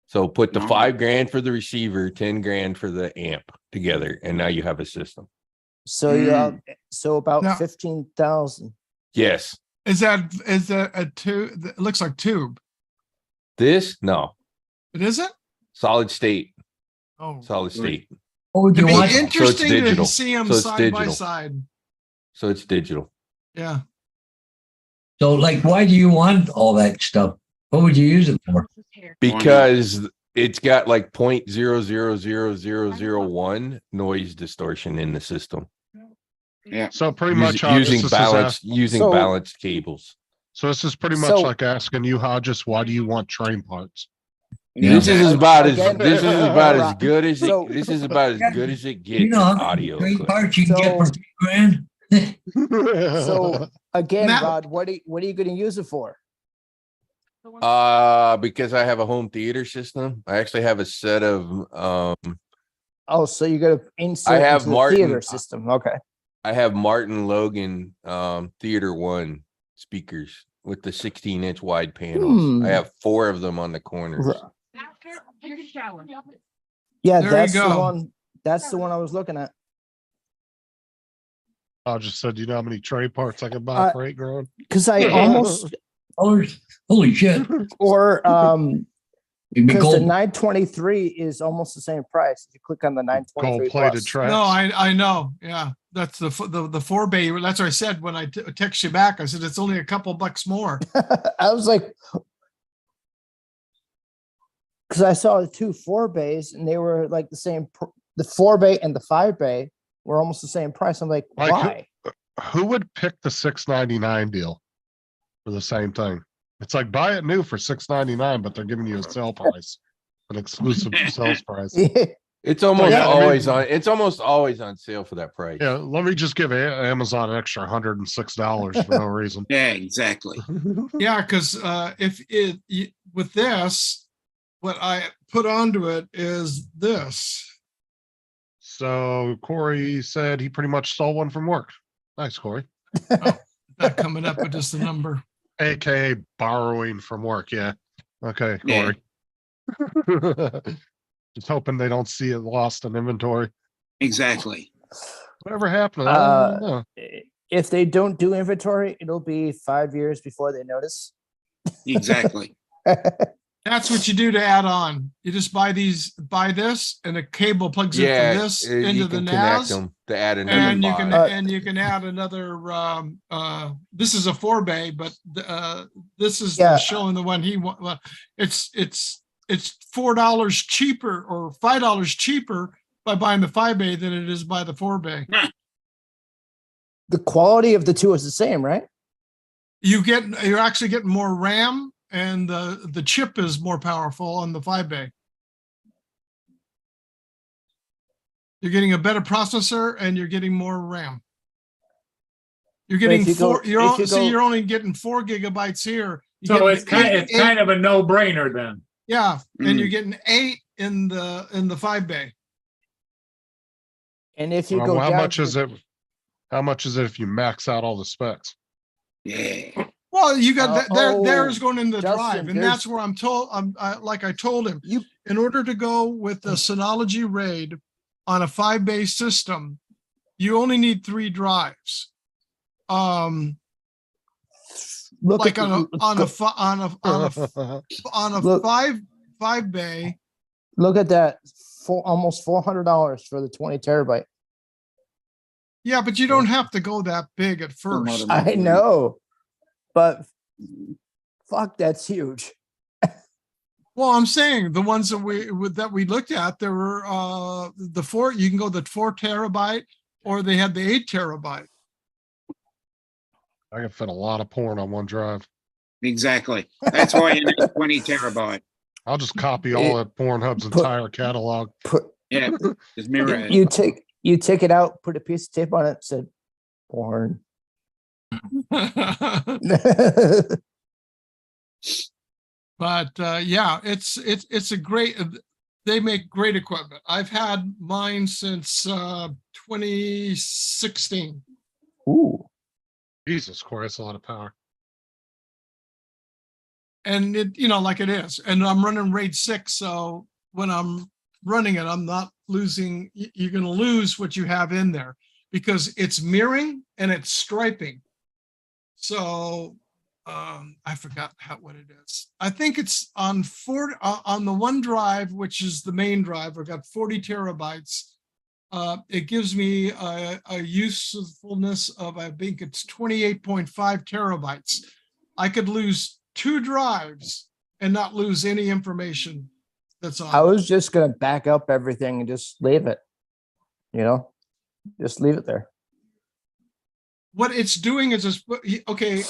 So put the Wow. 5 grand for the receiver, 10 grand for the amp together, and now you have a system. So yeah, so about Now- 15,000. Yes. Is that a tube? It looks like tube. This no It isn't? solid state, Oh, solid state. What would it'd you be want? interesting to digital. see them So it's side by digital. side. So it's digital. Yeah. So like, why do you want all that stuff? What would you use it for? Because it's got like 0.000001 noise distortion in the system. So pretty much how using this is using So- balanced cables. So this is pretty much So- like asking you, Hodges, why do you want train parts? This is about as Again- this is about as good as So- it. This is about as good as it gets. You know, in how audio. many equipment. parts you can get for So- $2,000? So again, Matt- Rod, what are you going to use it for? Because I have a home theater system. I actually have a set of Oh, so you're going to insert have into the Martin- theater system. Okay. I have Martin Logan Theater One speakers with the 16-inch wide panels. Hmm. I have 4 of them on the corners. Yeah, There you that's the go. one. That's the one I was looking at. I just said, you know how many train parts I can buy for $8 grand? Because I almost Holy shit. or It'd be because the gold. 923 is almost the same price. If you click on the 923 Gold plated plus. tracks. No, I know. Yeah. That's the 4-bay. That's what I said when I text you back. I said, it's only a couple bucks more. I was like, because I saw the 2 4-bays and they were like the same. The 4-bay and the 5-bay were almost the same price. I'm like, Like, why? Who would pick the $699 deal for the same thing? It's like buy it new for $699, but they're giving you a sale price, an exclusive sales price. It's almost Yeah, I mean- always on. It's almost always on sale for that price. Yeah, let me just give Amazon an extra $106 for no reason. Yeah, exactly. Yeah, because with this, what I put onto it is this. So Corey said he pretty much stole one from work. Nice, Corey. Not coming up with just a number. AKA borrowing from work. Yeah. Okay, Yeah. Corey. Just hoping they don't see it lost in inventory. Exactly. Whatever happened to that? I don't know. If they don't do inventory, it'll be 5 years before they notice. Exactly. That's what you do to add on. You just buy this and a cable plugs in Yeah, from this you into the can connect NAS. them to add another And you bar. can add another this is a 4-bay, but this is Yeah. showing the one he want. Well, it's $4 cheaper or $5 cheaper by buying the 5-bay than it is by the 4-bay. The quality of the 2 is the same, right? You're actually getting more RAM and the chip is more powerful on the 5-bay. You're getting a better processor and you're getting more RAM. You're getting if you go- you're only getting 4 gigabytes here. You're So getting it's kind of a no-brainer then. yeah, and Mm. you're getting 8 in the 5-bay. And if you Well, go how down much to is the- it? How much is it if you max out all the specs? Yeah. Well, you got that oh, there's going in the Justin, drive, and that's where I'm told. Like I told him, You- in order to go with the Synology RAID on a 5-bay system, you only need 3 drives. look like at on the, a, on a, go- fi- on a, on a, on a Look. five bay. look at that, almost $400 for the 20 terabyte. Yeah, but you don't have to go that big at Some first. of them. I know, but fuck, that's huge. Well, I'm saying the ones that we looked at, there were you can go the 4 terabyte, or they had the 8 terabyte. I can fit a lot of porn on one drive. Exactly. That's why you need 20 terabyte. I'll just copy all of Pornhub's Put- entire catalog. Put Yeah. Just mirror it. you take it out, put a piece of tape on it, said porn. But yeah, it's a great. They make great equipment. I've had mine since 2016. Ooh, Jesus Christ, that's a lot of power. And it, you know, like it is. And I'm running RAID 6, so when I'm running it, I'm not losing. You're going to lose what you have in there because it's mirroring and it's striping. So I forgot what it is. I think it's on on the one drive, which is the main drive. I've got 40 terabytes. It gives me a usefulness of, I think it's 28.5 terabytes. I could lose 2 drives and not lose any information that's on. I was just gonna back up everything and just leave it. You know, just leave it there. What it's doing is, okay,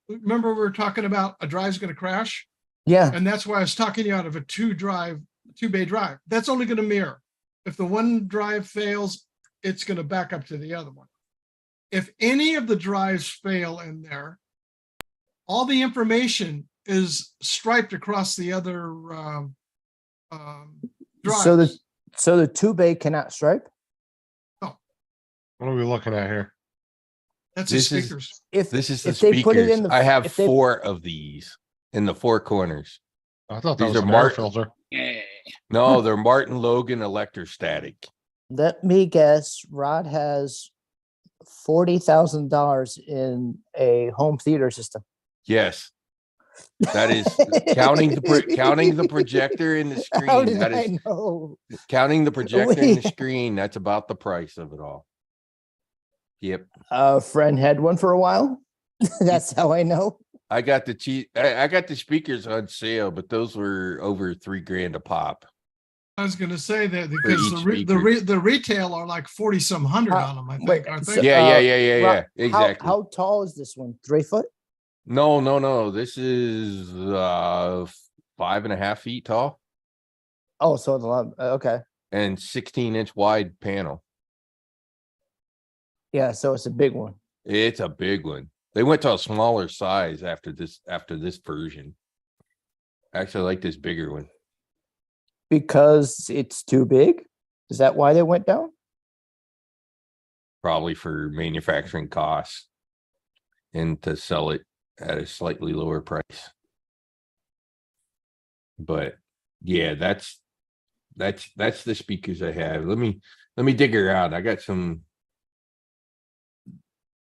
remember we were talking about a drive's going to crash? Yeah, And that's why I was talking you out of a 2 bay drive. That's only going to mirror. If the one drive fails, it's going to back up to the other one. If any of the drives fail in there, all the information is striped across the other drives. so the 2 bay cannot stripe. What are we looking at here? That's the This is- speakers. If This is the if they put it speakers. in the, I have if they- 4 of these in the 4 corners. I thought that These was are an air Martin. filter. Yeah. No, they're Martin Logan electrostatic. Let me guess, Rod has $40,000 in a home theater system. Yes. That is counting the projector in the How screen. did That I is know? counting the projector in the Wait. screen. That's about the price of it all. Yep. A friend had one for a while. That's how I know. I got the I got the speakers on sale, but those were over $3,000 a pop. I was going to say that because each the retail are like 40 some hundred on them, I think, wait, aren't so- they? Yeah. Rod, Exactly. How tall is this one? 3 foot? No. This is 5.5 feet tall Oh, so it's a lot. Okay. and 16-inch wide panel. Yeah, so it's a big one. It's a big one. They went to a smaller size after this version. Actually, I like this bigger one. Because it's too big? Is that why they went down? Probably for manufacturing costs and to sell it at a slightly lower price. But yeah, that's the speakers I have. Let me dig her out. I got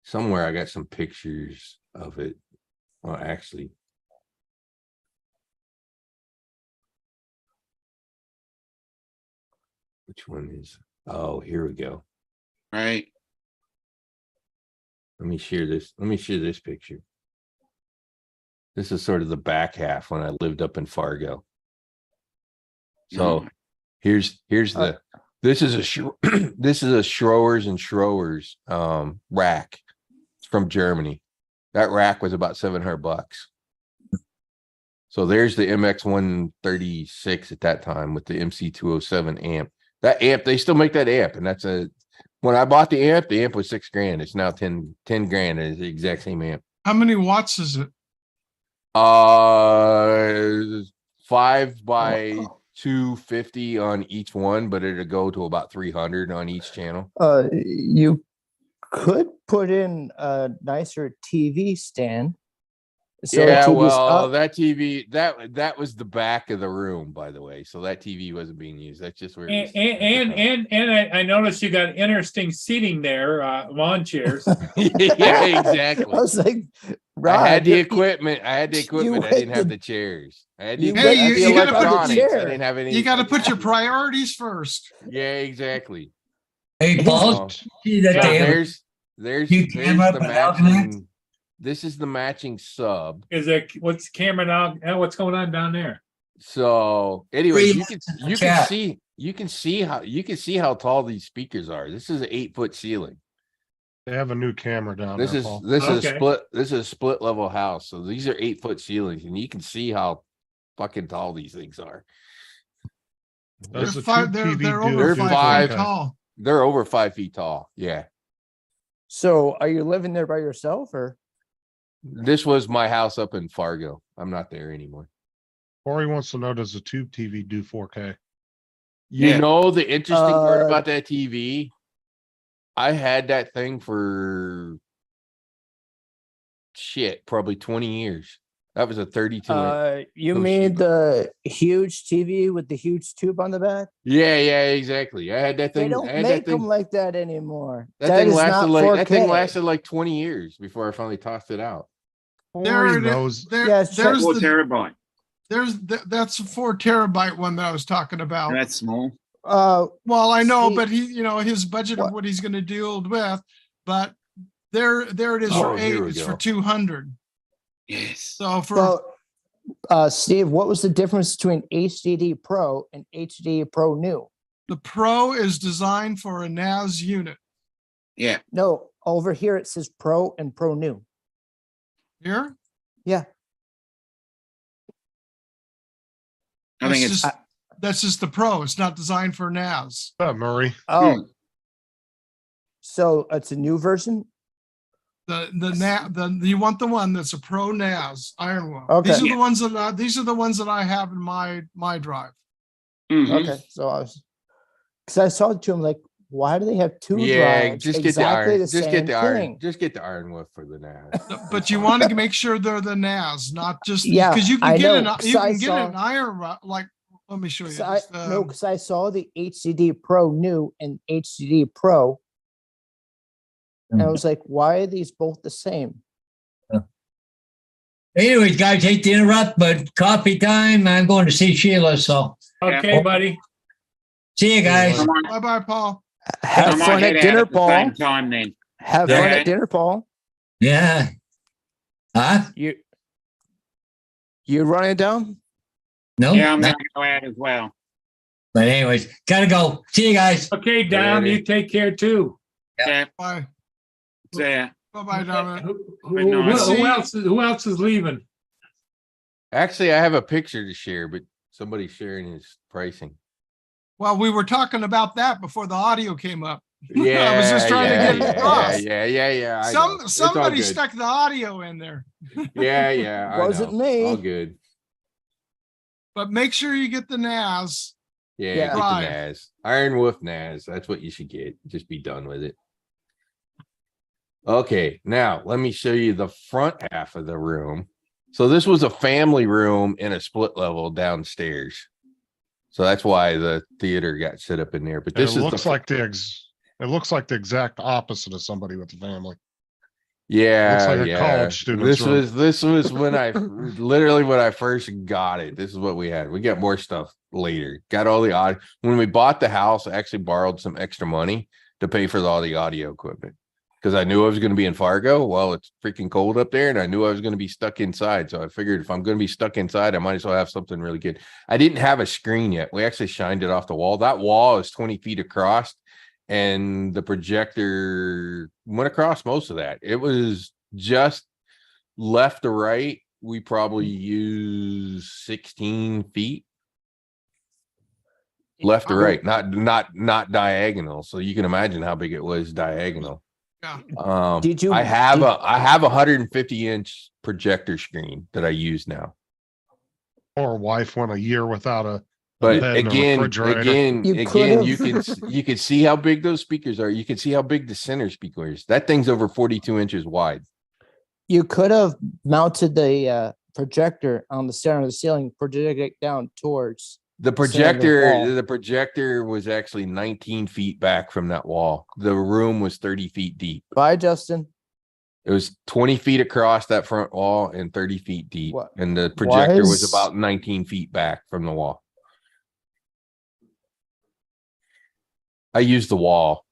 somewhere I got some pictures of it. Well, actually. Which one is? Oh, here we go. Right. Let me share this picture. This is sort of the back half when I lived up in Fargo. So here's the this is a Schroers and Schroers rack from Germany. That rack was about $700. So there's the MX136 at that time with the MC207 amp. That amp, they still make that amp, and when I bought the amp was $6,000. It's now 10 grand. It's the exact same amp. How many watts is it? 5 by 250 on each one, but it'll go to about 300 on each channel. You could put in a nicer TV stand. So yeah, TV's well, up. that TV that was the back of the room, by the way. So that TV wasn't being used. That's just where. It was And I noticed you got interesting seating there, lawn chairs. yeah, exactly. I was like, I had the you- equipment. I had the equipment. I went didn't have the- the chairs. I had the, you equipment, went- I had the you gotta put the electronics. I chair. didn't have any. You got to I put didn't your have- priorities first. Yeah, exactly. Hey, Paul, So see that Yeah, they have there's You there's came up the with Alchemax? matching. This is the matching sub. Is it, what's camera now? What's going on down there? So anyway, Three you months can in the you chat. can see how tall these speakers are. This is an 8-foot ceiling. They have a new camera down This there, is Paul. this is a Okay. split. This is a split level house. So these are 8-foot ceilings, and you can see how fucking tall these things are. They're Does the five, tube TV they're do over They're 5 five. feet tall. They're over 5 feet tall. Yeah. So are you living there by yourself or? This was my house up in Fargo. I'm not there anymore. Corey wants to know, does the tube TV do 4K? You Yeah. know, the interesting part Uh, about that TV, I had that thing for shit, probably 20 years. That was a 32 inch. You Oh, mean shoot. the huge TV with the huge tube on the back? Yeah, exactly. I had that They thing. don't I had make that thing. them like that anymore. That thing is lasted not like that thing 4K. lasted like 20 years before I finally tossed it out. There Corey it is. knows. There, Yes, check- there's 4 the, terabyte. that's a 4 terabyte one that I was talking about. That's small. Well, I know, See- but his budget of What? what he's going to deal with, but there it is Oh, for 8. here we It's go. for 200. Yes. So for well, Steve, what was the difference between HDD Pro and HD Pro New? the Pro is designed for a NAS unit. Yeah. No, over here it says Pro and Pro New. Here, Yeah. I think That's it's just- that's just the Pro. It's not designed for NAS. What's up, Murray? Oh. So it's a new version? You want the one that's a Pro NAS Iron Wolf. Okay. These are the ones that I have in my drive. Mhm. Okay, so because I saw it to him like, why do they have two Yeah, drives? just get the exactly iron. the Just same get the iron. thing? Just get the iron wolf for the NAS. But you want to make sure they're the NAS, not just Yeah, because you I can get know, an 'cause you I can get saw- an iron like. Let me show you. So I, Just, no, because I saw the HDD Pro New and HDD Pro, and I was like, why are these both the same? Anyways, guys, hate to interrupt, but coffee time. I'm going to see Sheila, so Okay, buddy. see you guys. Come on. Bye bye, Paul. Have I might fun head at out dinner, at the Paul. same time then. Have fun Yeah. at dinner, Paul. Yeah. Huh? You running down? No. Yeah, I'm no. going to go out as well. But anyways, gotta go. See you guys. Okay, Dom, Ready. you take care too. Yeah. Bye. So, yeah. Bye bye, Dominic. Good night. Who else is leaving? Actually, I have a picture to share, but somebody's sharing his pricing. Well, we were talking about that before the audio came up. Yeah, I was just trying to get it across. Yeah. I know. It's all Somebody good. stuck the audio in there, Yeah. I Wasn't know. me. All good. but make sure you get the NAS. Yeah, Yeah. get the Right. NAS. Iron Wolf NAS. That's what you should get. Just be done with it. Okay, now let me show you the front half of the room. So this was a family room in a split level downstairs. So that's why the theater got set up in there. But this It is looks the like it looks like the exact opposite of somebody with a family. yeah, like a yeah. college student's This room. was when I literally when I first got it. This is what we had. We got more stuff later. Got all the audio. When we bought the house, I actually borrowed some extra money to pay for all the audio equipment because I knew I was going to be in Fargo. Well, it's freaking cold up there, and I knew I was going to be stuck inside. So I figured if I'm going to be stuck inside, I might as well have something really good. I didn't have a screen yet. We actually shined it off the wall. That wall is 20 feet across, and the projector went across most of that. It was just left to right. We probably use 16 feet left to right, not diagonal. So you can imagine how big it was diagonal. Yeah. Did you- I have a 150-inch projector screen that I use now. Poor wife went a year without a But bed and a again, refrigerator. You you can see how big those speakers are. You can see how big the center speaker is. That thing's over 42 inches wide. You could have mounted the projector on the center of the ceiling, projected it down towards. The center of the wall. the projector was actually 19 feet back from that wall. The room was 30 feet deep. Bye, Justin. It was 20 feet across that front wall and 30 feet deep. What- And the projector was is- about 19 feet back from the wall. I used the wall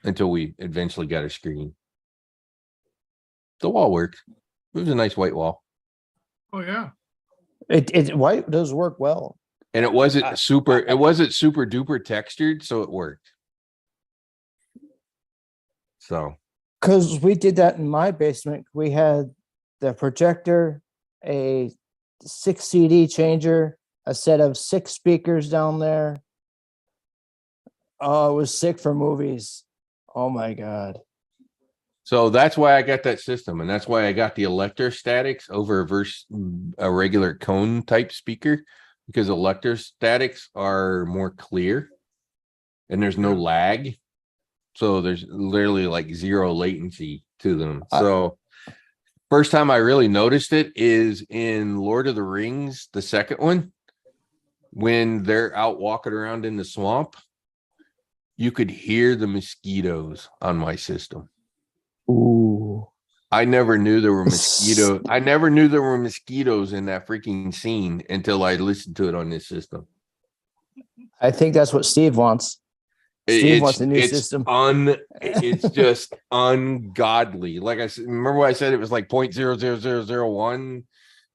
until we eventually got a screen. The wall worked. It was a nice white wall. Oh, yeah. It white does work well. And it wasn't super duper textured, so it worked. So Because we did that in my basement. We had the projector, a 6 CD changer, a set of 6 speakers down there. Oh, it was sick for movies. Oh my God. So that's why I got that system, and that's why I got the electrostatics over a regular cone type speaker, because electrostatics are more clear and there's no lag. So there's literally like 0 latency to them. So first time I really noticed it is in Lord of the Rings, the second one, when they're out walking around in the swamp, you could hear the mosquitoes on my system. Ooh. I never knew there were mosquitoes. I never knew there were mosquitoes in that freaking scene until I listened to it on this system. I think that's what Steve wants. Steve wants a new system. It's just ungodly. Like I said, remember what I said? It was like 0.00001.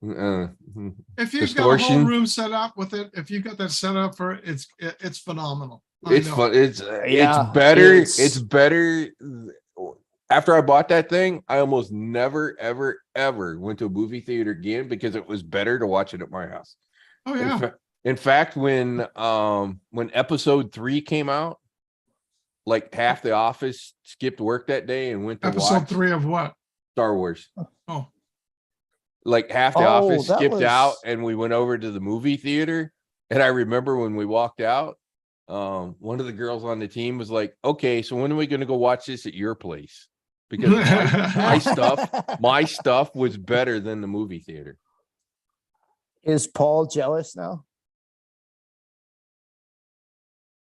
If you've got a Distortion. whole room set up with it, if you've got that set up for it, it's phenomenal. I It's know. fun. It's Yeah, better. it's- It's better. After I bought that thing, I almost never, ever went to a movie theater again because it was better to watch it at my house. Oh, yeah. In fact, when episode 3 came out, like half the office skipped work that day and went to Episode watch 3 of what? Star Wars. Oh, Like half the Oh, office that skipped out was- and we went over to the movie theater. And I remember when we walked out, one of the girls on the team was like, okay, so when are we going to go watch this at your place? Because my stuff was better than the movie theater. Is Paul jealous now?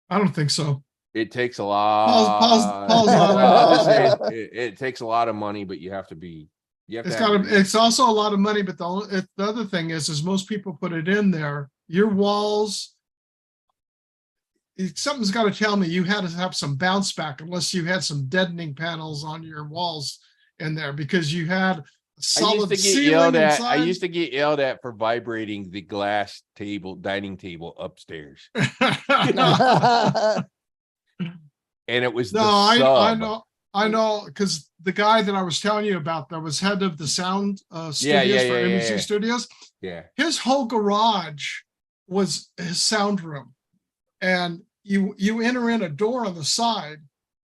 I don't think so. It takes a lot. Paul's not It takes a lot of money, but you have to be. You have It's to have got it's also a lot of money, but the other thing is most people put it in there. Your walls, something's got to tell me you had to have some bounce back unless you had some deadening panels on your walls in there, because you had a solid ceiling inside. I used to get yelled at for vibrating the glass dining table upstairs. And it was No, the I sub. know, because the guy that I was telling you about that was head of the sound studios for NBC Studios, Yeah. his whole garage was his sound room. And you enter in a door on the side,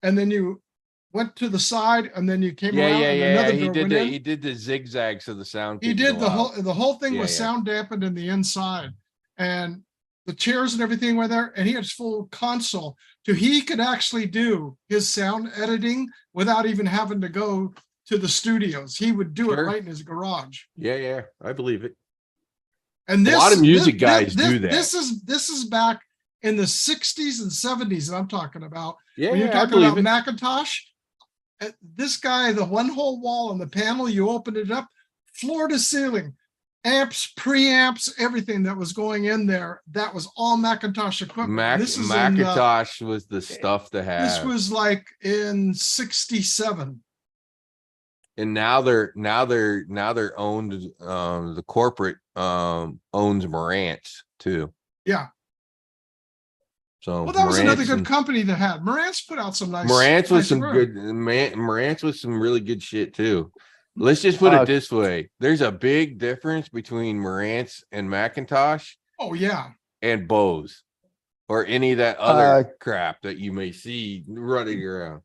and then you went to the side, and then you came around and another door went in. He did the zigzags of the sound. He could did go out. the whole thing was Yeah. sound dampened in the inside, and the chairs and everything were there, and he had his full console, so he could actually do his sound editing without even having to go to the studios. He would do it Sure. right in his garage. Yeah, I believe it. And this lot of music guys do that. This is back in the 60s and 70s that I'm talking about. Yeah, When you're I talking believe about it. Macintosh, this guy, the one whole wall on the panel, you opened it up, floor to ceiling, amps, preamps, everything that was going in there, that was all Macintosh equipment. This is Macintosh was the stuff to have. this was like in 67. And now they're owned. The corporate owns Marantz too. Yeah. So Well, that was another Marantz good and- company to have. Marantz put out some nice. Marantz was nice some equipment. good. Marantz was some really good shit too. Let's just put it this way: there's a big difference between Marantz and Macintosh Oh, yeah. and Bose, or any of that other crap that you may see running around.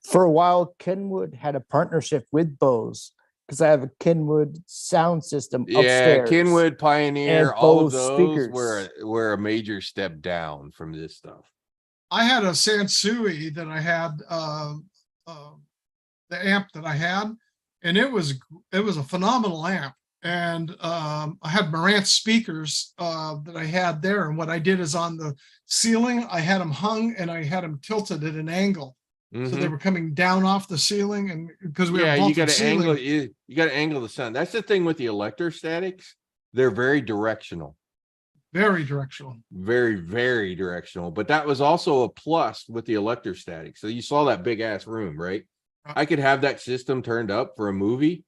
For a while, Kenwood had a partnership with Bose because I have a Kenwood sound system Yeah, upstairs. Kenwood, Pioneer, and all of Bose those speakers. were a major step down from this stuff. I had a Sansui that I had, the amp that I had, and it was a phenomenal amp. And I had Marantz speakers that I had there. And what I did is on the ceiling, I had them hung and I had them tilted at an angle. So they Mhm. were coming down off the ceiling, and because we Yeah, have you vaulted gotta angle, ceiling, you gotta angle the sun. That's the thing with the electrostatics. They're very directional. very directional. Very, very directional. But that was also a plus with the electrostatic. So you saw that big ass room, right? I could have that system turned up for a movie.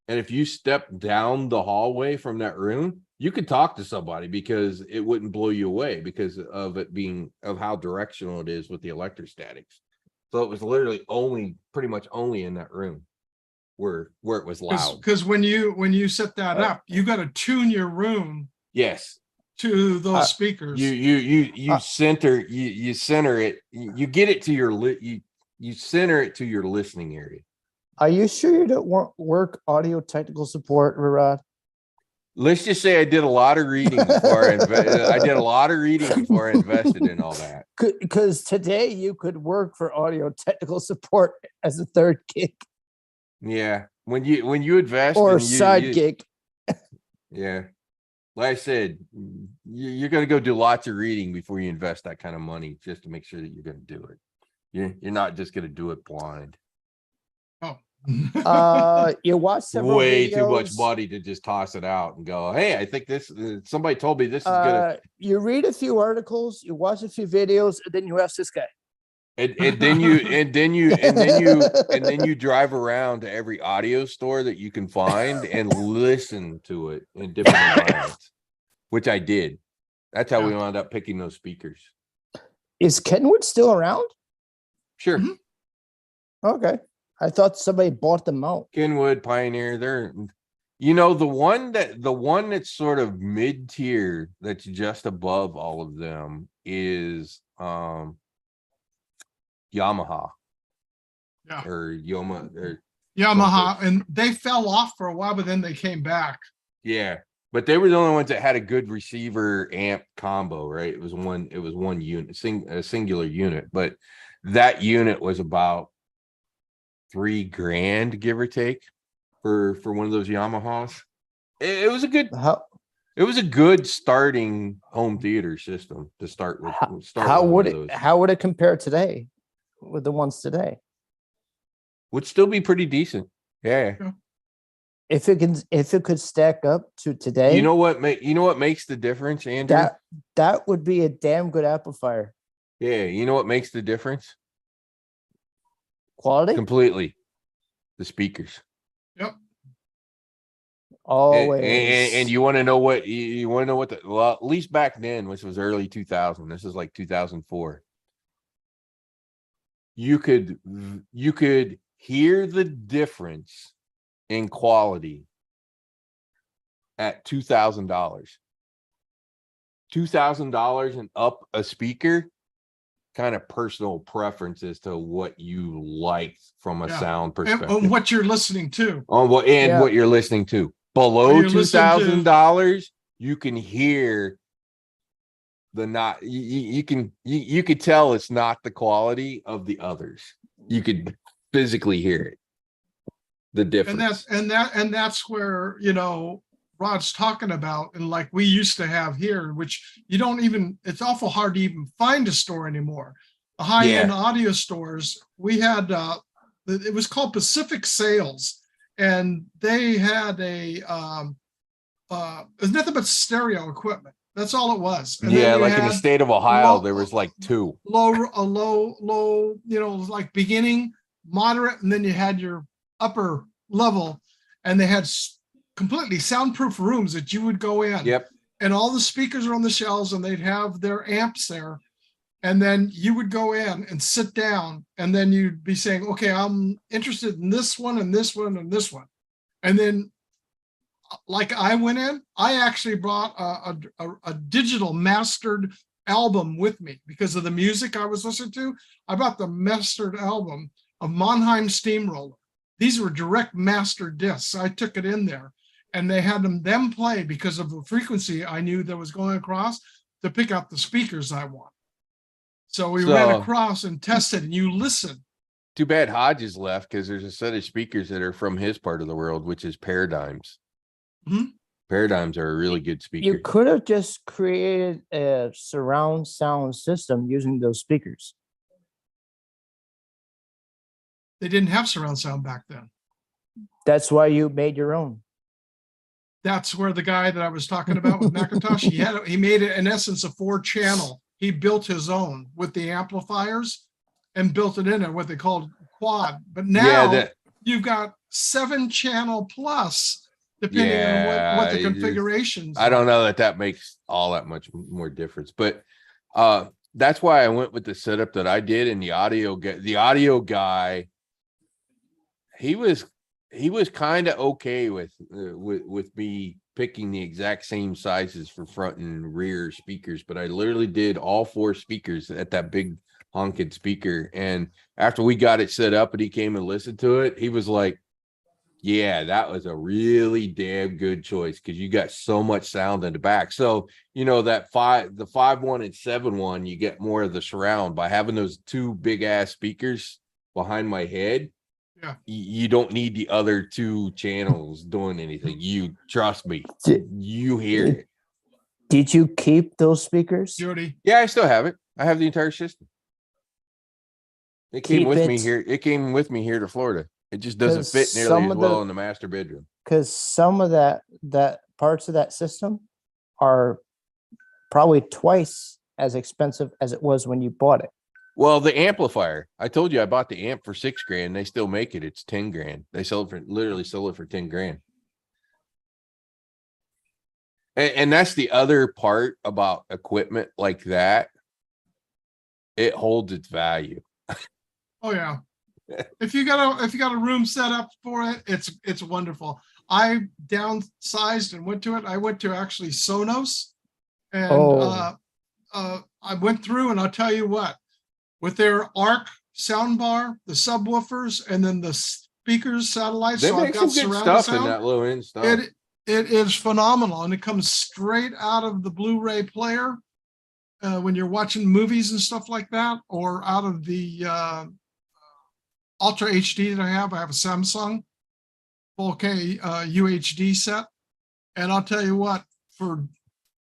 And if you step down the hallway from that room, you could talk to somebody because it wouldn't blow you away because of it being of how directional it is with the electrostatics. So it was literally only pretty much only in that room where it was loud. Because when you set that up, you got to tune your room Yes. to those speakers. You center you center it, you get it to your you center it to your listening area. Are you sure you don't work audio technical support, Rod? Let's just say I did a lot of reading before I did a lot of reading before I invested in all that. Because today you could work for audio technical support as a third gig Yeah, when you invest or and side gig. Yeah, like I said, you're gonna go do lots of reading before you invest that kind of money just to make sure that you're gonna do it. You're not just gonna do it blind. You watch several Way too much videos. money to just toss it out and go, hey, I think this somebody told me this is gonna You read a few articles, you watch a few videos, and then you ask this guy. and then you drive around to every audio store that you can find and listen to it in different environments, which I did. That's how we wound up picking those speakers. Is Kenwood still around? Sure. Okay. I thought somebody bought them out. Kenwood, Pioneer, they're the one that's sort of mid-tier that's just above all of them is Yamaha. Yeah. Or Yamaha, and they fell off for a while, but then they came back. Yeah, but they were the only ones that had a good receiver amp combo, right? It was one unit, a singular unit, but that unit was about $3,000, give or take, for one of those Yamahas. It was a good it was a good starting home theater system to start with. How would it compare today with the ones today? Would still be pretty decent. Yeah. If it could stack up to today, You know what makes the difference, Andrew? that would be a damn good amplifier. Yeah, you know what makes the difference? Quality? Completely. The speakers. Yep. Always. And you want to know what well, at least back then, which was early 2000, this is like 2004. You could hear the difference in quality at $2,000. $2,000 and up a speaker, kind of personal preference as to what you like from a sound perspective. And what you're listening to. What you're listening to. Below $2,000, you can hear you could tell it's not the quality of the others. You could physically hear it. The difference. And that's where, Rod's talking about, and like we used to have here, which it's awful hard to even find a store anymore. The high-end audio stores, we had, it was called Pacific Sales, and they had it was nothing but stereo equipment. That's all it was. And yeah, like in the state of Ohio, there was like two. Low, like beginning, moderate, and then you had your upper level, and they had completely soundproof rooms that you would go in. Yep. And all the speakers are on the shelves, and they'd have their amps there. And then you would go in and sit down, and then you'd be saying, okay, I'm interested in this one and this one and this one. And then like I went in, I actually brought a digital mastered album with me because of the music I was listening to. I brought the mastered album of Mannheim Steamroller. These were direct master discs. I took it in there, and they had them play because of the frequency I knew that was going across to pick out the speakers I want. So we ran across and tested, and you listen. Too bad Hodges left, because there's a set of speakers that are from his part of the world, which is Paradigms. Mm-hmm. Paradigms are a really good speaker. You could have just created a surround sound system using those speakers. They didn't have surround sound back then. That's why you made your own. That's where the guy that I was talking about with Macintosh, he made it in essence a 4-channel. He built his own with the amplifiers and built it in what they called quad. But now you've got 7-channel plus, depending on what the configurations. I don't know that makes all that much more difference, but that's why I went with the setup that I did. And the audio guy, he was kind of okay with me picking the exact same sizes for front and rear speakers, but I literally did all 4 speakers at that big honking speaker. And after we got it set up and he came and listened to it, he was like, yeah, that was a really damn good choice because you got so much sound in the back. So, the 5.1 and 7.1, you get more of the surround by having those 2 big ass speakers behind my head. Yeah. You don't need the other 2 channels doing anything. You trust me. You hear it. Did you keep those speakers? Jody. Yeah, I still have it. I have the entire system. It came Keep with me it. here. It came with me here to Florida. It just doesn't 'Cause fit nearly some as of well the- in the master bedroom. Because some of that parts of that system are probably twice as expensive as it was when you bought it. Well, the amplifier, I told you I bought the amp for $6,000. They still make it. It's 10 grand. They literally sell it for 10 grand. And that's the other part about equipment like that. It holds its value. Oh yeah. If you got a room set up for it, it's wonderful. I downsized and went to it. I went to actually Sonos, and I went through, and I'll tell you what, with their ARC soundbar, the subwoofers, and then the speakers, satellites. They So make I've got some good surround stuff in sound. that low end stuff. It is phenomenal, and it comes straight out of the Blu-ray player when you're watching movies and stuff like that, or out of the Ultra HD that I have. I have a Samsung 4K UHD set, and I'll tell you what, for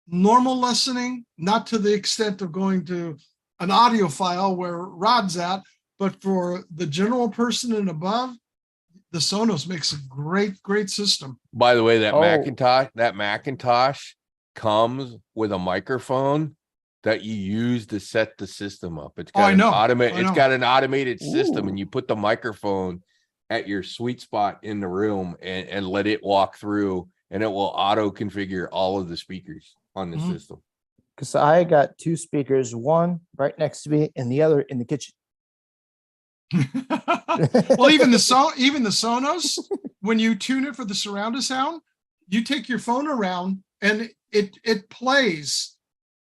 normal listening, not to the extent of going to an audiophile where Rod's at, but for the general person and above, the Sonos makes a great system. By the way, that Oh. Macintosh comes with a microphone that you use to set the system up. It's Oh, I got know. it's got an automated system, and you put the microphone at your sweet spot in the room and let it walk through, and it will auto configure all of the speakers on the Mhm. system. Because I got 2 speakers, one right next to me and the other in the kitchen. Well, even the Sonos, when you tune it for the surround sound, you take your phone around and it plays.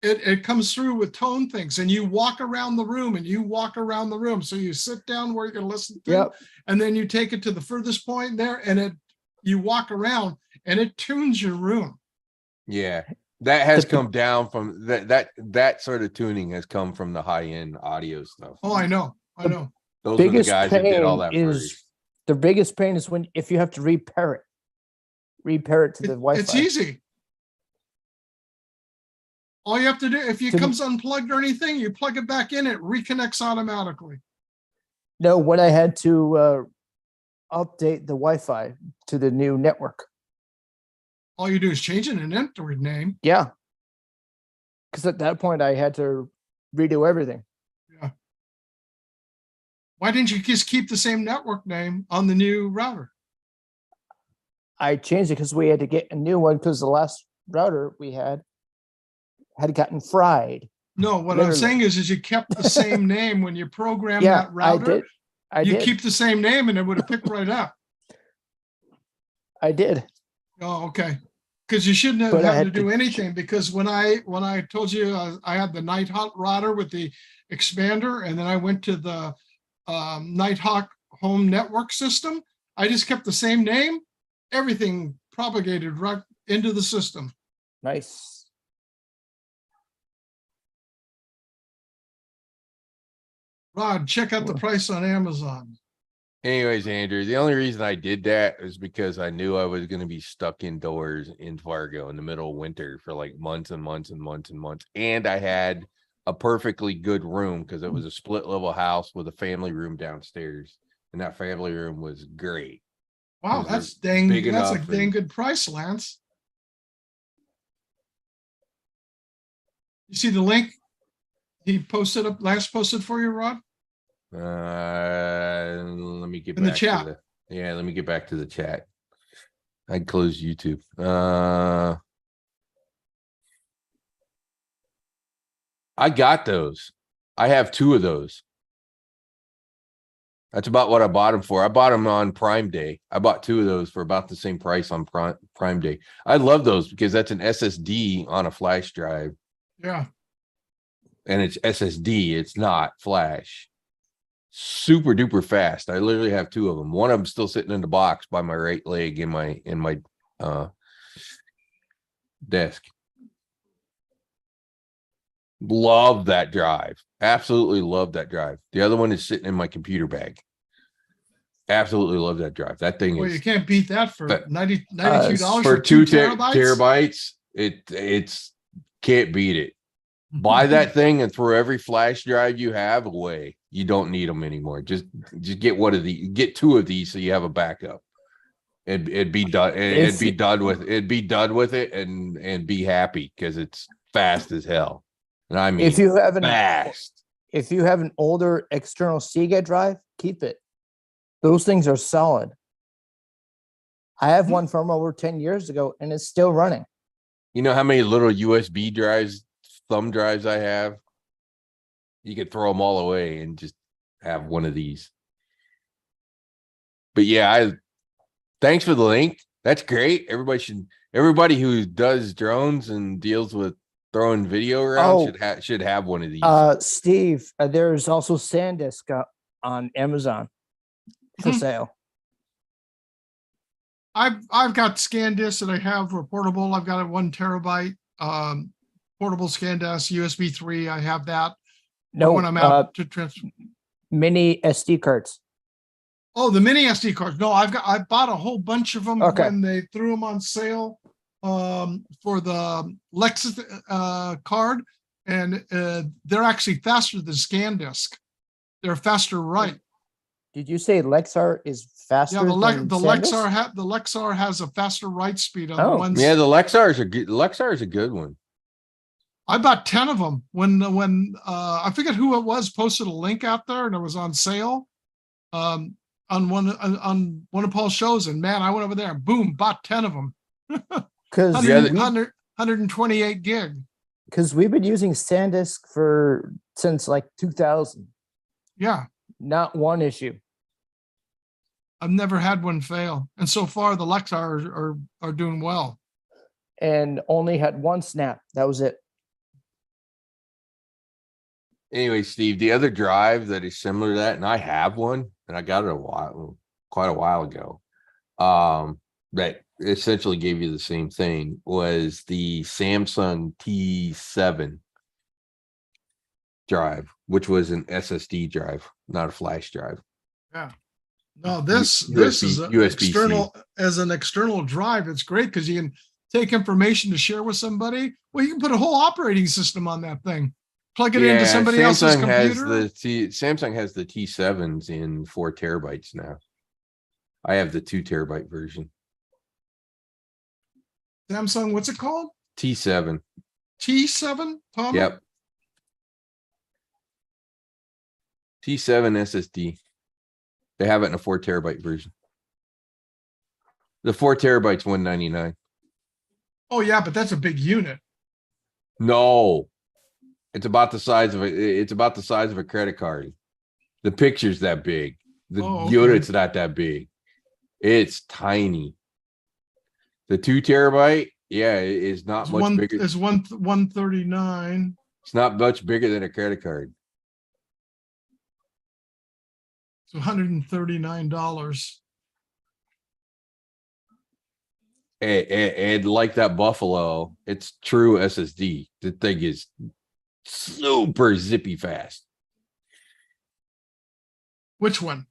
It comes through with tone things, and you walk around the room. So you sit down where you're going to listen to, Yep. and then you take it to the furthest point there, and you walk around, and it tunes your room. Yeah, that has The- come down from that sort of tuning has come from the high end audio stuff. Oh, I know. Those are the Biggest guys that did all pain that is first. the biggest pain is if you have to repair it to the Wi-Fi. It's easy. All you have to do, if it To the- comes unplugged or anything, you plug it back in, it reconnects automatically. No, when I had to update the Wi-Fi to the new network. All you do is change an Android name. Yeah. Because at that point I had to redo everything. Why didn't you just keep the same network name on the new router? I changed it because we had to get a new one because the last router we had gotten fried. No, what I'm Literally. saying is you kept the same name when you programmed Yeah, that router. I You did. keep the same name and it would have picked right up. I did. Oh, okay. Because you shouldn't have But I had to had to do anything, because when I told you I had the Nighthawk router with the expander, and then I went to the Nighthawk home network system, I just kept the same name. Everything propagated right into the system. Nice. Rod, check out the price on Amazon. Anyways, Andrew, the only reason I did that is because I knew I was going to be stuck indoors in Fargo in the middle of winter for like months and months and months and months. And I had a perfectly good room because it was a split level house with a family room downstairs. and that family room was great. Wow, Those are that's dang, big that's a enough dang and- good price, Lance. You see the link he posted up, Lance posted for you, Rod? Let me get In the back to chat. yeah, let me get back to the chat. I closed YouTube. I got those. I have 2 of those. That's about what I bought them for. I bought them on Prime Day. I bought 2 of those for about the same price on Prime Day. I love those because that's an SSD on a flash drive, Yeah. and it's SSD. It's not flash. Super duper fast. I literally have 2 of them. One of them still sitting in the box by my right leg in my desk. Love that drive. Absolutely love that drive. The other one is sitting in my computer bag. Absolutely love that drive. That thing Well, you is can't beat that for But- $92 for 2 terabytes. terabytes. It's can't beat it. Buy that thing and throw every flash drive you have away. You don't need them anymore. Just get one of the get 2 of these so you have a backup. It'd be done. It'd be done with. It'd be done with it and be happy because it's fast as hell. And I mean, If you have an fast. if you have an older external Seagate drive, keep it. Those things are solid. I have one from over 10 years ago and it's still running. You know how many little USB drives, thumb drives I have? You could throw them all away and just have one of these. But yeah, thanks for the link. That's great. Everybody who does drones and deals with throwing video around should have one of these. Steve, there's also SanDisk on Amazon for sale. I've got ScanDisk that I have for portable. I've got a 1 terabyte portable ScanDisk USB 3. I have that. No, when I'm out to transfer. mini SD cards. Oh, the mini SD cards. No, I bought a whole bunch of them when they threw them on sale for the Lexus card, and they're actually faster than ScanDisk. They're faster, right? Did you say Lexar is faster? Yeah, the than SanDisk? Lexar has a faster write speed on Oh. the ones. Yeah, the Lexar is a good. Lexar is a good one. I bought 10 of them when I forget who it was posted a link out there and it was on sale on one of Paul's shows, and man, I went over there and boom, bought 10 of them. Because 128 gig. Because we've been using SanDisk since like 2000. Yeah, Not one issue. I've never had one fail, and so far the Lexar are doing well. And only had 1 snap. That was it. Anyway, Steve, the other drive that is similar to that, and I have one, and I got it quite a while ago. That essentially gave you the same thing, was the Samsung T7 drive, which was an SSD drive, not a flash drive. Yeah. No, this is an external drive. It's great because you can take information to share with somebody. Well, you can put a whole operating system on that thing. Plug it into somebody else's computer. Samsung has the T7s in 4 terabytes now. I have the 2 terabyte version. Samsung, what's it called? T7. T7, Tom? Yep. T7 SSD. They have it in a 4 terabyte version. The 4 terabytes $199. Oh yeah, but that's a big unit. No, it's about the size of a credit card. The picture's that big. The unit's not that big. It's tiny. The 2 terabyte, yeah, is not much bigger. It's 139. It's not much bigger than a credit card. It's $139. And like that Buffalo, it's true SSD. The thing is super zippy fast. Which one?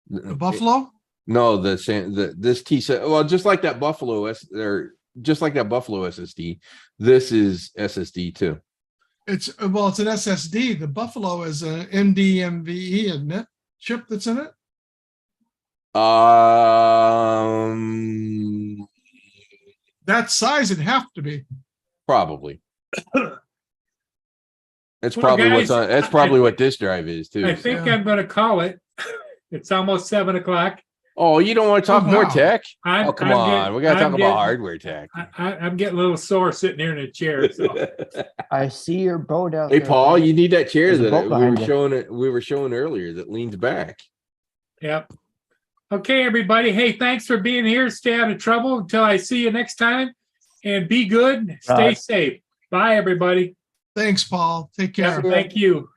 The Buffalo? No, this T7. Well, just like that Buffalo SSD, this is SSD too. It's an SSD. The Buffalo is an NVMe, isn't it? Chip that's in it. That size it'd have to be. Probably. That's Well, probably what's guys, on, that's probably what this drive is too. I think Yeah. I'm gonna call it. It's almost 7:00. Oh, you don't want to talk Oh, more no. tech? I'm, Oh, come I'm on. getting- We gotta I'm talk about getting- hardware tech. I'm getting a little sore sitting here in a chair. So. I see your boat out Hey, there. Paul, Ryan. you need that chair There's a that boat we behind were you. showing it. We were showing earlier that leans back. Yep. Okay, everybody. Hey, thanks for being here. Stay out of trouble until I see you next time. And be good. Stay Right. safe. Bye, everybody. Thanks, Paul. Take care. Thank you.